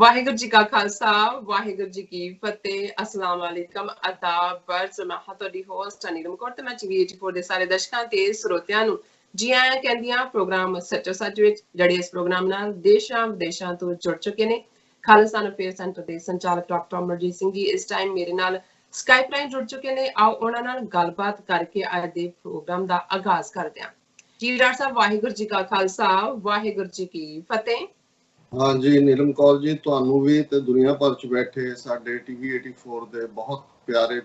वाहिगुरु जी का खालसा वाहिगुरु जी की फतेह अस्सलाम वालेकुम आदाब बर्स मैं ਤੁਹਾਡੀ ਹੋਸਟ ਅਨੀਰਮ ਕੌਰ ਤੇ ਮੈਂ ਟੀਵੀ 84 ਦੇ ਸਾਰੇ ਦਰਸ਼ਕਾਂ ਤੇ ਸਰੋਤਿਆਂ ਨੂੰ ਜੀ ਆਇਆਂ ਕਹਿੰਦੀਆਂ ਪ੍ਰੋਗਰਾਮ ਸੱਚੋ ਸੱਚ ਵਿੱਚ ਜਿਹੜੇ ਇਸ ਪ੍ਰੋਗਰਾਮ ਨਾਲ ਦੇਸ਼ਾਂ ਵਿਦੇਸ਼ਾਂ ਤੋਂ ਜੁੜ ਚੁੱਕੇ ਨੇ ਖਾਲਸਾ ਅਫੇਅਰ ਸੈਂਟਰ ਦੇ ਸੰਚਾਲਕ ਡਾਕਟਰ ਅਮਰਜੀਤ ਸਿੰਘ ਜੀ ਇਸ ਟਾਈਮ ਮੇਰੇ ਨਾਲ ਸਕਾਈਪ ਰਾਹੀਂ ਜੁੜ ਚੁੱਕੇ ਨੇ ਆਓ ਉਹਨਾਂ ਨਾਲ ਗੱਲਬਾਤ ਕਰਕੇ ਅੱਜ ਦੇ ਪ੍ਰੋਗਰਾਮ ਦਾ ਆਗਾਜ਼ ਕਰਦੇ ਹਾਂ ਜੀ ਡਾਕਟਰ ਸਾਹਿਬ ਵਾਹਿਗੁਰੂ ਜੀ ਕਾ ਖਾਲਸਾ ਵਾਹਿਗੁਰੂ ਜੀ ਕੀ ਫਤਿਹ हाँ जी नीलम कौर जी ਤੁਹਾਨੂੰ ਵੀ ਤੇ ਦੁਨੀਆ ਭਰ ਚ ਬੈਠੇ ਸਾਡੇ ਟੀਵੀ 84 ਦੇ ਬਹੁਤ ਪਿਆਰੇ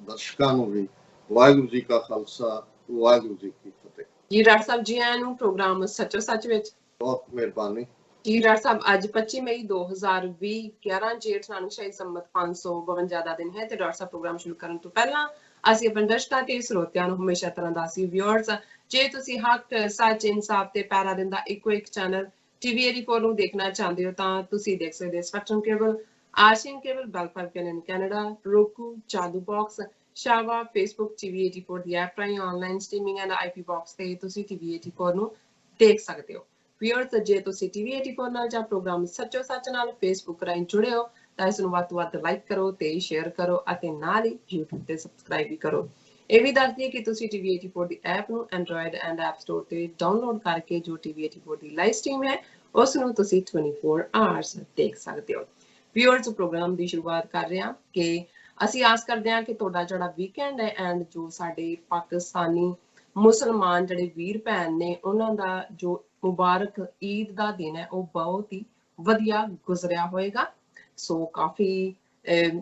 ਦਰਸ਼ਕਾਂ ਨੂੰ ਵੀ ਵਾਹਿਗੁਰੂ ਜੀ ਕਾ ਖਾਲਸਾ ਵਾਹਿਗੁਰੂ ਜੀ ਕੀ ਫਤਿਹ ਜੀ ਡਾਕਟਰ ਸਾਹਿਬ ਜੀ ਆਇਆਂ ਨੂੰ ਪ੍ਰੋਗਰਾਮ ਸੱਚੋ ਸੱਚ ਵਿੱਚ ਬਹੁਤ ਮਿਹਰਬਾਨੀ ਜੀ ਡਾਕਟਰ ਸਾਹਿਬ ਅੱਜ 25 ਮਈ 2020 11 ਜੇਠ ਨਾਨਕਸ਼ਾਹੀ ਸੰਮਤ 552 ਦਾ ਦਿਨ ਹੈ ਤੇ ਡਾਕਟਰ ਸਾਹਿਬ ਪ੍ਰੋਗਰਾਮ ਸ਼ੁਰੂ ਕਰਨ ਤੋਂ ਪਹਿਲਾਂ ਅਸੀਂ ਆਪਣੇ ਦਰਸ਼ਕਾਂ ਤੇ ਸਰੋਤਿਆਂ ਨੂੰ ਹਮੇਸ਼ਾ ਤਰ੍ਹਾਂ ਦਾ ਸੀ ਵਿਊਅਰਸ ਜੇ ਤੁਸੀਂ ਹੱਕ ਸੱਚ ਇਨਸਾਫ ਤੇ ਪੈਰਾ ਦਿੰਦਾ ਇੱਕੋ ਇੱਕ ਚੈਨਲ TV 84 ਨੂੰ ਦੇਖਣਾ ਚਾਹੁੰਦੇ ਹੋ ਤਾਂ ਤੁਸੀਂ ਦੇਖ ਸਕਦੇ ਹੋ ਸਪੈਕਟਰਮ ਕੇਬਲ ਆਸ਼ੀਅਨ ਕੇਬਲ ਬੈਲਫਾਰ ਇਨ ਕੈਨੇਡਾ roku ਚਾਦੂ ਬਾਕਸ ਸ਼ਾਵਾ Facebook TV 84 ਦੀ ਐਪ ਰਾਹੀਂ online streaming and IP box ਤੇ ਤੁਸੀਂ TV 84 ਨੂੰ ਦੇਖ ਸਕਦੇ ਹੋ ਵਿਊਅਰਸ ਜੇ ਤੁਸੀਂ TV 84 ਨਾਲ ਜਾਂ ਪ੍ਰੋਗਰਾਮ ਸੱਚੋ ਸੱਚ ਨਾਲ Facebook ਰਾਹੀਂ ਜੁੜੇ ਹੋ ਤਾਂ ਇਸ ਨੂੰ ਵੱਧ ਤੋਂ ਵੱਧ ਲਾਈਕ ਕਰੋ ਤੇ ਸ਼ੇਅਰ ਕਰੋ ਅਤੇ ਨਾਲ ਹੀ YouTube ਤੇ ਸਬਸਕ੍ਰਾਈਬ ਵੀ ਕਰੋ ਇਹ ਵੀ ਦੱਸ ਦਈਏ ਕਿ ਤੁਸੀਂ TV 84 ਦੀ ਐਪ ਨੂੰ ਐਂਡਰੋਇਡ ਐਂਡ ਐਪ ਸਟੋਰ ਤੇ ਡਾਊਨਲੋਡ ਕਰਕੇ ਜੋ TV 84 ਦੀ ਲਾਈਵ ਸਟ੍ਰੀਮ ਹੈ ਉਸ ਨੂੰ ਤੁਸੀਂ 24 ਆਵਰਸ ਦੇਖ ਸਕਦੇ ਹੋ ਵਿਊਅਰਸ ਪ੍ਰੋਗਰਾਮ ਦੀ ਸ਼ੁਰੂਆਤ ਕਰ ਰਹੇ ਹਾਂ ਕਿ ਅਸੀਂ ਆਸ ਕਰਦੇ ਹਾਂ ਕਿ ਤੁਹਾਡਾ ਜਿਹੜਾ ਵੀਕਐਂਡ ਹੈ ਐਂਡ ਜੋ ਸਾਡੇ ਪਾਕਿਸਤਾਨੀ ਮੁਸਲਮਾਨ ਜਿਹੜੇ ਵੀਰ ਭੈਣ ਨੇ ਉਹਨਾਂ ਦਾ ਜੋ ਮੁਬਾਰਕ ਈਦ ਦਾ ਦਿਨ ਹੈ ਉਹ ਬਹੁਤ ਹੀ ਵਧੀਆ ਗੁਜ਼ਰਿਆ ਹੋਏਗਾ ਸੋ ਕਾਫੀ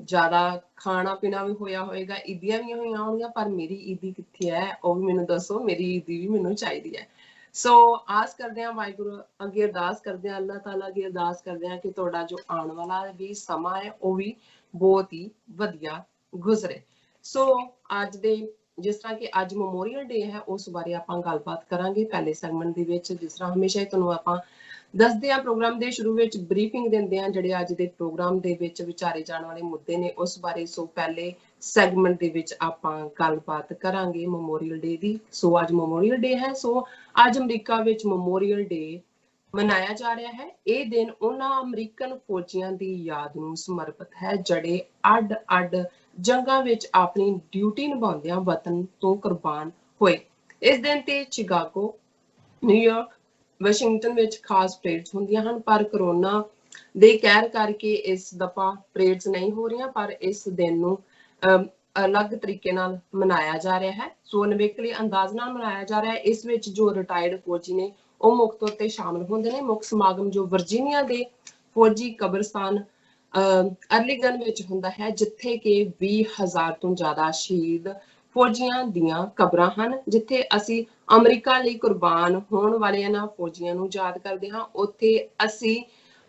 ਜ਼ਿਆਦਾ ਖਾਣਾ ਪੀਣਾ ਵੀ ਹੋਇਆ ਹੋਏਗਾ ਈਦੀਆਂ ਵੀ ਹੋਈਆਂ ਹੋਣਗੀਆਂ ਪਰ ਮੇਰੀ ਈਦੀ ਕਿੱਥੇ ਹੈ ਉਹ ਵੀ ਮੈਨੂੰ ਦੱਸੋ ਮੇਰੀ ਈਦੀ ਵੀ ਮੈਨੂੰ ਚਾਹੀਦੀ ਹੈ ਸੋ ਆਸ ਕਰਦੇ ਹਾਂ ਵਾਹਿਗੁਰੂ ਅੱਗੇ ਅਰਦਾਸ ਕਰਦੇ ਹਾਂ ਅੱਲਾਹ ਤਾਲਾ ਅੱਗੇ ਅਰਦਾਸ ਕਰਦੇ ਹਾਂ ਕਿ ਤੁਹਾਡਾ ਜੋ ਆਉਣ ਵਾਲਾ ਵੀ ਸਮਾਂ ਹੈ ਉਹ ਵੀ ਬਹੁਤ ਹੀ ਵਧੀਆ ਗੁਜ਼ਰੇ ਸੋ ਅੱਜ ਦੇ ਜਿਸ ਤਰ੍ਹਾਂ ਕਿ ਅੱਜ ਮੈਮੋਰੀਅਲ ਡੇ ਹੈ ਉਸ ਬਾਰੇ ਆਪਾਂ ਗੱਲਬਾਤ ਕਰਾਂਗੇ ਪਹਿਲੇ ਸੈਗਮੈਂਟ ਦੇ ਵਿੱਚ ਜਿਸ ਤਰ੍ਹਾਂ ਹਮੇਸ਼ਾ ਹੀ ਤੁਹਾਨੂੰ ਆਪਾਂ ਦੱਸਦੇ ਹਾਂ ਪ੍ਰੋਗਰਾਮ ਦੇ ਸ਼ੁਰੂ ਵਿੱਚ ਬਰੀਫਿੰਗ ਦਿੰਦੇ ਹਾਂ ਜਿਹੜੇ ਅੱਜ ਦੇ ਪ੍ਰੋਗਰਾਮ ਦੇ ਵਿੱਚ ਵਿਚਾਰੇ ਜਾਣ ਵਾਲੇ ਮੁੱਦੇ ਨੇ ਉਸ ਬਾਰੇ ਸੋ ਪਹਿਲੇ ਸੈਗਮੈਂਟ ਦੇ ਵਿੱਚ ਆਪਾਂ ਗੱਲਬਾਤ ਕਰਾਂਗੇ ਮੈਮੋਰੀਅਲ ਡੇ ਦੀ ਸੋ ਅੱਜ ਮੈਮੋਰੀਅਲ ਡੇ ਹੈ ਸੋ ਅੱਜ ਅਮਰੀਕਾ ਵਿੱਚ ਮੈਮੋਰੀਅਲ ਡੇ ਮਨਾਇਆ ਜਾ ਰਿਹਾ ਹੈ ਇਹ ਦਿਨ ਉਹਨਾਂ ਅਮਰੀਕਨ ਫੌਜੀਆਂ ਦੀ ਯਾਦ ਨੂੰ ਸਮਰਪਿਤ ਹੈ ਜਿਹੜੇ ਅੱਡ-ਅੱਡ ਜੰਗਾਂ ਵਿੱਚ ਆਪਣੀ ਡਿਊਟੀ ਨਿਭਾਉਂਦਿਆਂ ਵਤਨ ਤੋਂ ਕੁਰਬਾਨ ਹੋਏ ਇਸ ਦਿਨ ਤੇ ਸ਼ਿਕਾਗੋ ਨਿਊਯਾਰਕ ਵਾਸ਼ਿੰਗਟਨ ਵਿੱਚ ਖਾਸ ਪਰੇਡਸ ਹੁੰਦੀਆਂ ਹਨ ਪਰ ਕਰੋਨਾ ਦੇ ਕਹਿਰ ਕਰਕੇ ਇਸ ਦਫਾ ਪਰੇਡਸ ਨਹੀਂ ਹੋ ਰਹੀਆਂ ਪਰ ਇਸ ਦਿਨ ਨੂੰ ਅਲੱਗ ਤਰੀਕੇ ਨਾਲ ਮਨਾਇਆ ਜਾ ਰਿਹਾ ਹੈ ਸੋ ਨਵੇਕਲੇ ਅੰਦਾਜ਼ ਨਾਲ ਮਨਾਇਆ ਜਾ ਰਿਹਾ ਹੈ ਇਸ ਵਿੱਚ ਜੋ ਰਿਟਾਇਰਡ ਫੌਜੀ ਨੇ ਉਹ ਮੁੱਖ ਤੌਰ ਤੇ ਸ਼ਾਮਲ ਹੁੰਦੇ ਨੇ ਮੁੱਖ ਸਮਾਗਮ ਜੋ ਵਰਜੀਨੀਆ ਦੇ ਫੌਜੀ ਕਬਰਸਤਾਨ ਅਰਲੀਗਨ ਵਿੱਚ ਹੁੰਦਾ ਹੈ ਜਿੱਥੇ ਕਿ 20,000 ਤੋਂ ਜ਼ਿਆਦਾ ਸ਼ਹੀਦ ਫੌਜੀਆਂ ਦੀਆਂ ਕਬਰਾਂ ਹਨ ਜਿੱਥੇ ਅਸੀਂ ਅਮਰੀਕਾ ਲਈ ਕੁਰਬਾਨ ਹੋਣ ਵਾਲੇ ਇਹਨਾਂ ਫੌਜੀਆਂ ਨੂੰ ਯਾਦ ਕਰਦੇ ਹਾਂ ਉੱਥੇ ਅਸੀਂ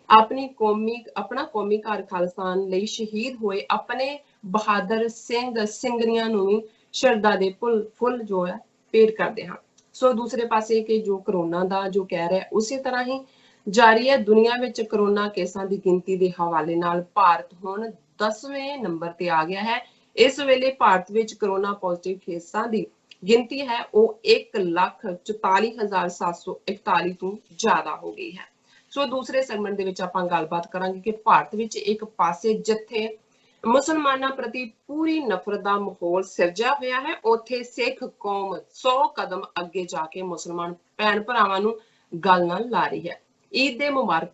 ਆਪਣਾ ਕੌਮੀ ਘਰ ਖਾਲਿਸਤਾਨ ਲਈ ਸ਼ਹੀਦ ਹੋਏ ਆਪਣੇ ਬਹਾਦਰ ਸਿੰਘ ਸਿੰਘਣੀਆਂ ਨੂੰ ਵੀ ਸ਼ਰਧਾ ਦੇ ਫੁੱਲ ਜੋ ਹੈ ਭੇਟ ਕਰਦੇ ਹਾਂ ਸੋ ਦੂਸਰੇ ਪਾਸੇ ਕਿ ਜੋ ਕਰੋਨਾ ਦਾ ਜੋ ਕਹਿ ਰਿਹਾ ਉਸੇ ਤਰ੍ਹਾਂ ਹੀ ਜਾਰੀ ਹੈ ਦੁਨੀਆ ਵਿੱਚ ਕਰੋਨਾ ਕੇਸਾਂ ਦੀ ਗਿਣਤੀ ਦੇ ਹਵਾਲੇ ਨਾਲ ਭਾਰਤ ਹੁਣ 10ਵੇਂ ਨੰਬਰ ਤੇ ਆ ਗਿਆ ਹੈ ਇਸ ਵੇਲੇ ਭਾਰਤ ਵਿੱਚ ਕਰੋਨਾ ਪੋਜ਼ਿਟਿਵ ਕੇਸਾਂ ਦੀ ਗਿਣਤੀ ਹੈ ਉਹ 1,44,741 ਤੋਂ ਜ਼ਿਆਦਾ ਹੋ ਗਈ ਹੈ ਸੋ ਦੂਸਰੇ ਸੈਗਮੈਂਟ ਦੇ ਵਿੱਚ ਆਪਾਂ ਗੱਲਬਾਤ ਕਰਾਂਗੇ ਕਿ ਭਾਰਤ ਵਿੱਚ ਇੱਕ ਪਾਸੇ ਜਿੱਥੇ ਮੁਸਲਮਾਨਾਂ ਪ੍ਰਤੀ ਪੂਰੀ ਨਫ਼ਰਤ ਦਾ ਮਾਹੌਲ ਸਿਰਜਿਆ ਹੋਇਆ ਹੈ ਉੱਥੇ ਸਿੱਖ ਕੌਮ 100 ਕਦਮ ਅੱਗੇ ਜਾ ਕੇ ਮੁਸਲਮਾਨ ਭੈਣ ਭਰਾਵਾਂ ਨੂੰ ਗੱਲ ਨਾਲ ਲਾ ਰਹੀ ਹੈ ਈਦ ਦੇ ਮੁਬਾਰਕ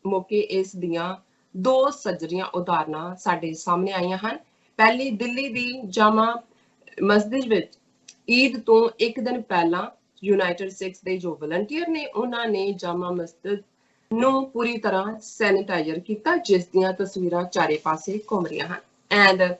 ਮੌਕੇ ਇਸ ਦੀਆਂ ਦੋ ਸੱਜਰੀਆਂ ਉਦਾਹਰਨਾਂ ਸਾਡੇ ਸਾਹਮਣੇ ਆਈਆਂ ਹਨ ਪਹਿਲੀ ਦਿੱਲੀ ਦੀ ਜਾਮਾ ਮਸਜਿਦ ਵਿੱਚ ਈਦ ਤੋਂ ਇੱਕ ਦਿਨ ਪਹਿਲਾਂ ਯੂਨਾਈਟਿਡ ਸਿੱਖਸ ਦੇ ਜੋ ਵਲੰਟੀਅਰ ਨੇ ਉਹਨਾਂ ਨੇ ਜਾਮਾ ਮਸਜਿਦ ਨੂੰ ਪੂਰੀ ਤਰ੍ਹਾਂ ਸੈਨੀਟਾਈਜ਼ਰ ਕੀਤਾ ਜਿਸ ਦੀਆਂ ਤਸਵੀਰਾਂ ਚਾਰੇ ਪਾਸੇ ਘੁੰਮ ਰਹੀਆਂ ਹਨ ਐਂਡ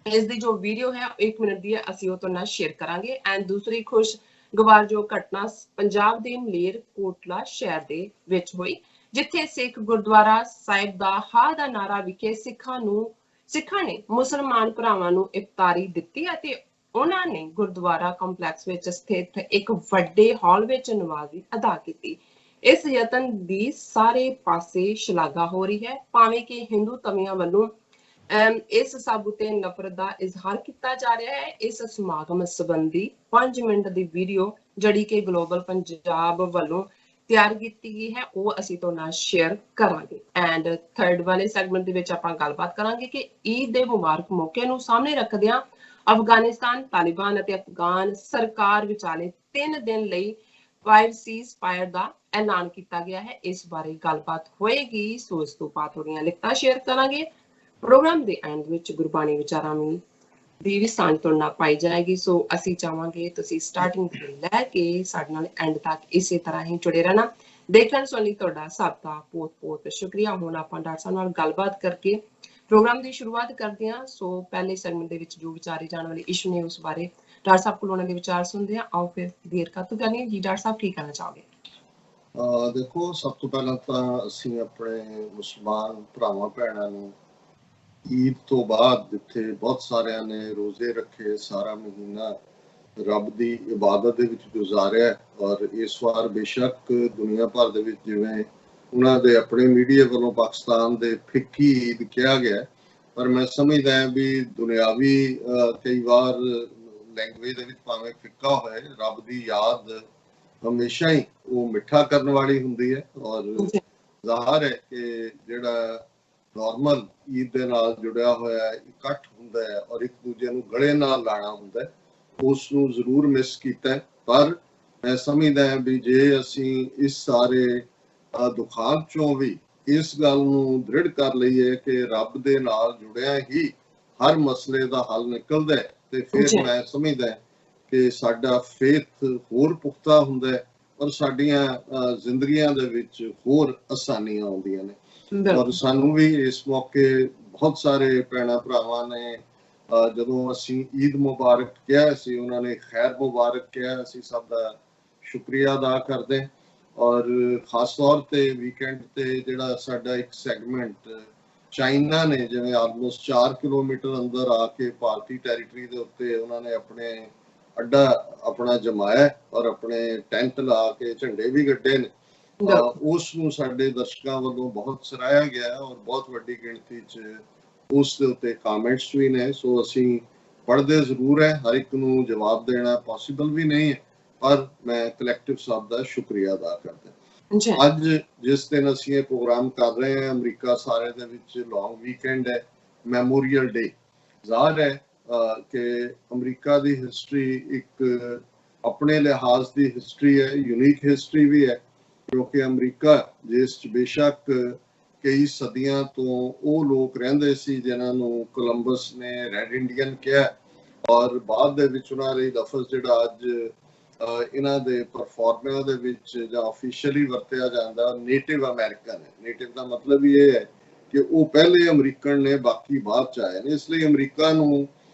ਇਸ ਦੀ ਜੋ ਵੀਡੀਓ ਹੈ 1 ਮਿੰਟ ਦੀ ਹੈ ਅਸੀਂ ਉਹ ਤੁਹਾਡੇ ਨਾਲ ਸ਼ੇਅਰ ਕਰਾਂਗੇ ਐਂਡ ਦੂਸਰੀ ਖੁਸ਼ਗਵਾਰ ਜੋ ਘਟਨਾ ਪੰਜਾਬ ਦੇ ਮਲੇਰਕੋਟਲਾ ਸ਼ਹਿਰ ਦੇ ਵਿੱਚ ਹੋਈ ਜਿੱਥੇ ਸਿੱਖ ਗੁਰਦੁਆਰਾ ਸਾਹਿਬ ਦਾ ਹਾ ਦਾ ਨਾਰਾ ਵਿਖੇ ਸਿੱਖਾਂ ਨੇ ਮੁਸਲਮਾਨ ਭਰਾਵਾਂ ਨੂੰ ਇਫਤਾਰੀ ਦਿੱਤੀ ਅਤੇ ਉਹਨਾਂ ਨੇ ਗੁਰਦੁਆਰਾ ਕੰਪਲੈਕਸ ਵਿੱਚ ਸਥਿਤ ਇੱਕ ਵੱਡੇ ਹਾਲ ਵਿੱਚ ਨਮਾਜ਼ ਅਦਾ ਕੀਤੀ ਇਸ ਯਤਨ ਦੀ ਸਾਰੇ ਪਾਸੇ ਸ਼ਲਾਘਾ ਹੋ ਰਹੀ ਹੈ ਭਾਵੇਂ ਕਿ ਹਿੰਦੂ ਤਵੀਆਂ ਵੱਲੋਂ ਇਸ ਸਭ ਉਤੇ ਨਫ਼ਰਤ ਦਾ ਇਜ਼ਹਾਰ ਕੀਤਾ ਜਾ ਰਿਹਾ ਹੈ ਇਸ ਸਮਾਗਮ ਸੰਬੰਧੀ 5 ਮਿੰਟ ਦੀ ਵੀਡੀਓ ਜਿਹੜੀ ਕਿ ਗਲੋਬਲ ਪੰਜਾਬ ਵੱਲੋਂ ਤਿਆਰ ਕੀਤੀ ਗਈ ਹੈ ਉਹ ਅਸੀਂ ਤੁਹਾਡੇ ਨਾਲ ਸ਼ੇਅਰ ਕਰਾਂਗੇ। ਐਂਡ ਥਰਡ ਵਾਲੇ ਸੈਗਮੈਂਟ ਦੇ ਵਿੱਚ ਆਪਾਂ ਗੱਲਬਾਤ ਕਰਾਂਗੇ ਕਿ ਈਦ ਦੇ ਮੁਬਾਰਕ ਮੌਕੇ ਨੂੰ ਸਾਹਮਣੇ ਰੱਖਦਿਆਂ ਅਫਗਾਨਿਸਤਾਨ, ਤਾਲਿਬਾਨ ਅਤੇ ਅਫਗਾਨ ਸਰਕਾਰ ਵਿਚਾਲੇ 3 ਦਿਨ ਲਈ ਵਾਈਡ ਸੀਜ਼ ਫਾਇਰ ਦਾ ਐਲਾਨ ਕੀਤਾ ਗਿਆ ਹੈ। ਇਸ ਬਾਰੇ ਗੱਲਬਾਤ ਹੋਏਗੀ, ਸੋ ਇਸ ਤੋਂ ਬਾਅਦ ਥੋੜੀਆਂ ਲਿਖਤਾਂ ਸ਼ੇਅਰ ਕਰਾਂਗੇ। ਪ੍ਰੋਗਰਾਮ ਦੇ ਐਂਡ ਵਿੱਚ ਗੁਰਬਾਣੀ ਵਿਚਾਰਾਂ ਦੀ ਵੀ ਸਾਂਝ ਤੁਹਾਡੇ ਨਾਲ ਪਾਈ ਜਾਏਗੀ। ਸੋ ਅਸੀਂ ਚਾਹਾਂਗੇ ਤੁਸੀਂ ਸਟਾਰਟਿੰਗ ਤੋਂ ਲੈ ਕੇ ਸਾਡੇ ਨਾਲ ਐਂਡ ਤੱਕ ਇਸੇ ਤਰ੍ਹਾਂ ਹੀ ਜੁੜੇ ਰਹਿਣਾ। ਦੇਖਣ ਸੁਣਨ ਲਈ ਤੁਹਾਡਾ ਸਭ ਦਾ ਬਹੁਤ ਬਹੁਤ ਸ਼ੁਕਰੀਆ। ਹੁਣ ਆਪਾਂ ਡਾਕਟਰ ਸਾਹਿਬ ਨਾਲ ਗੱਲਬਾਤ ਕਰਕੇ ਪ੍ਰੋਗਰਾਮ ਦੀ ਸ਼ੁਰੂਆਤ ਕਰਦੇ ਹਾਂ। ਸੋ ਪਹਿਲੇ ਸੈਗਮੈਂਟ ਦੇ ਵਿੱਚ ਜੋ ਵਿਚਾਰੇ ਜਾਣ ਵਾਲੇ ਇਸ਼ੂ ਨੇ ਉਸ ਬਾਰੇ ਡਾਕਟਰ ਸਾਹਿਬ ਕੋਲ ਉਹਨਾਂ ਦੇ ਵਿਚਾਰ ਸੁਣਦੇ ਹਾਂ। ਆਓ ਫਿਰ ਦੇਰ ਕਾਹਤੋਂ ਕਰਨੀ ਜੀ, ਡਾਕਟਰ ਸਾਹਿਬ ਕੀ ਕਹਿਣਾ ਚਾਹੋਗੇ? ਦੇਖੋ, ਸਭ ਤੋਂ ਪਹਿਲਾਂ ਤਾਂ ਅਸੀਂ ਆਪਣੇ ਮੁਸਲਮਾਨ ਭਰਾਵਾਂ ਭੈਣਾਂ ਨੂੰ ਈਦ ਤੋਂ ਬਾਅਦ ਜਿੱਥੇ ਬਹੁਤ ਸਾਰਿਆਂ ਨੇ ਰੋਜ਼ੇ ਰੱਖੇ, ਸਾਰਾ ਮਹੀਨਾ ਰੱਬ ਦੀ ਇਬਾਦਤ ਦੇ ਵਿੱਚ ਗੁਜ਼ਾਰਿਆ, ਔਰ ਇਸ ਵਾਰ ਬੇਸ਼ੱਕ ਦੁਨੀਆ ਭਰ ਦੇ ਵਿੱਚ ਜਿਵੇਂ ਉਹਨਾਂ ਦੇ ਆਪਣੇ ਮੀਡੀਆ ਵੱਲੋਂ ਪਾਕਿਸਤਾਨ ਦੇ ਫਿੱਕੀ ਈਦ ਕਿਹਾ ਗਿਆ, ਪਰ ਮੈਂ ਸਮਝਦਾ ਹਾਂ ਵੀ ਦੁਨਿਆਵੀ ਕਈ ਵਾਰ ਲੈਂਗੁਏਜ ਦੇ ਵਿੱਚ ਭਾਵੇਂ ਫਿੱਕਾ ਹੋਏ, ਰੱਬ ਦੀ ਯਾਦ ਹਮੇਸ਼ਾ ਹੀ ਉਹ ਮਿੱਠਾ ਕਰਨ ਵਾਲੀ ਹੁੰਦੀ ਹੈ। ਔਰ ਜ਼ਾਹਰ ਹੈ ਕਿ ਜਿਹੜਾ ਨਾਰਮਲ ਈਦ ਦੇ ਨਾਲ ਜੁੜਿਆ ਹੋਇਆ ਇਕੱਠ ਹੁੰਦਾ ਹੈ ਔਰ ਇੱਕ ਦੂਜੇ ਨੂੰ ਗਲੇ ਨਾਲ ਲਾਣਾ ਹੁੰਦਾ ਹੈ, ਉਸ ਨੂੰ ਜ਼ਰੂਰ ਮਿਸ ਕੀਤਾ। ਪਰ ਮੈਂ ਸਮਝਦਾ ਹਾਂ ਵੀ ਜੇ ਅਸੀਂ ਇਸ ਸਾਰੇ ਦੁਖਾਂ ਚੋਂ ਵੀ ਇਸ ਗੱਲ ਨੂੰ ਦ੍ਰਿੜ ਕਰ ਲਈਏ ਕਿ ਰੱਬ ਦੇ ਨਾਲ ਜੁੜਿਆ ਹੀ ਹਰ ਮਸਲੇ ਦਾ ਹੱਲ ਨਿਕਲਦਾ ਹੈ, ਤੇ ਫਿਰ ਮੈਂ ਸਮਝਦਾ ਕਿ ਸਾਡਾ ਫੇਥ ਹੋਰ ਪੁਖਤਾ ਹੁੰਦਾ ਹੈ ਔਰ ਸਾਡੀਆਂ ਜ਼ਿੰਦਗੀਆਂ ਦੇ ਵਿੱਚ ਹੋਰ ਆਸਾਨੀਆਂ ਆਉਂਦੀਆਂ ਨੇ। ਔਰ ਸਾਨੂੰ ਵੀ ਇਸ ਮੌਕੇ ਬਹੁਤ ਸਾਰੇ ਭੈਣਾਂ ਭਰਾਵਾਂ ਨੇ ਜਦੋਂ ਅਸੀਂ ਈਦ ਮੁਬਾਰਕ ਕਿਹਾ ਸੀ, ਉਹਨਾਂ ਨੇ ਖੈਰ ਮੁਬਾਰਕ ਕਿਹਾ, ਅਸੀਂ ਸਭ ਦਾ ਸ਼ੁਕਰੀਆ ਅਦਾ ਕਰਦੇ। ਔਰ ਖਾਸ ਤੌਰ ਤੇ ਵੀਕਐਂਡ ਤੇ ਜਿਹੜਾ ਸਾਡਾ ਇੱਕ ਸੈਗਮੈਂਟ ਚਾਈਨਾ ਨੇ ਜਿਵੇਂ ਆਲਮੋਸਟ 4 ਕਿਲੋਮੀਟਰ ਅੰਦਰ ਆ ਕੇ ਭਾਰਤੀ ਟੈਰੀਟਰੀ ਦੇ ਉੱਤੇ ਉਹਨਾਂ ਨੇ ਆਪਣੇ ਅੱਡਾ ਆਪਣਾ ਜਮਾਇਆ ਔਰ ਆਪਣੇ ਟੈਂਟ ਲਾ ਕੇ ਝੰਡੇ ਵੀ ਗੱਡੇ ਨੇ, ਉਸ ਨੂੰ ਸਾਡੇ ਦਰਸ਼ਕਾਂ ਵੱਲੋਂ ਬਹੁਤ ਸਰਾਹਿਆ ਗਿਆ ਔਰ ਬਹੁਤ ਵੱਡੀ ਗਿਣਤੀ 'ਚ ਉਸ ਦੇ ਉੱਤੇ ਕਾਮੈਂਟਸ ਵੀ ਨੇ। ਸੋ ਅਸੀਂ ਪੜ੍ਹਦੇ ਜ਼ਰੂਰ ਹੈ, ਹਰ ਇੱਕ ਨੂੰ ਜਵਾਬ ਦੇਣਾ ਪੋਸੀਬਲ ਵੀ ਨਹੀਂ ਹੈ, ਪਰ ਮੈਂ ਕਲੈਕਟਿਵ ਸਭ ਦਾ ਸ਼ੁਕਰੀਆ ਅਦਾ ਕਰਦਾ। ਅੱਜ ਜਿਸ ਦਿਨ ਅਸੀਂ ਇਹ ਪ੍ਰੋਗਰਾਮ ਕਰ ਰਹੇ ਹਾਂ, ਅਮਰੀਕਾ ਸਾਰੇ ਦੇ ਵਿੱਚ ਲੌਂਗ ਵੀਕਐਂਡ ਹੈ, ਮੈਮੋਰੀਅਲ ਡੇ। ਜ਼ਾਹਰ ਹੈ ਕਿ ਅਮਰੀਕਾ ਦੀ ਹਿਸਟਰੀ ਇੱਕ ਆਪਣੇ ਲਿਹਾਜ਼ ਦੀ ਹਿਸਟਰੀ ਹੈ, ਯੂਨੀਕ ਹਿਸਟਰੀ ਵੀ ਹੈ, ਕਿਉਂਕਿ ਅਮਰੀਕਾ ਜਿਸ 'ਚ ਬੇਸ਼ੱਕ ਕਈ ਸਦੀਆਂ ਤੋਂ ਉਹ ਲੋਕ ਰਹਿੰਦੇ ਸੀ ਜਿਨ੍ਹਾਂ ਨੂੰ ਕੋਲੰਬਸ ਨੇ ਰੈਡ ਇੰਡੀਅਨ ਕਿਹਾ, ਔਰ ਬਾਅਦ ਦੇ ਵਿੱਚ ਉਹਨਾਂ ਲਈ ਲਫ਼ਜ਼ ਜਿਹੜਾ ਅੱਜ ਇਹਨਾਂ ਦੇ ਪਰਫਾਰਮਿਆਂ ਦੇ ਵਿੱਚ ਜਾਂ ਆਫੀਸ਼ੀਅਲੀ ਵਰਤਿਆ ਜਾਂਦਾ ਨੇਟਿਵ ਅਮਰੀਕਨ ਹੈ। ਨੇਟਿਵ ਦਾ ਮਤਲਬ ਇਹ ਹੈ ਕਿ ਉਹ ਪਹਿਲੇ ਅਮਰੀਕਨ ਨੇ, ਬਾਕੀ ਬਾਅਦ 'ਚ ਆਏ ਨੇ। ਇਸ ਲਈ ਅਮਰੀਕਾ ਨੂੰ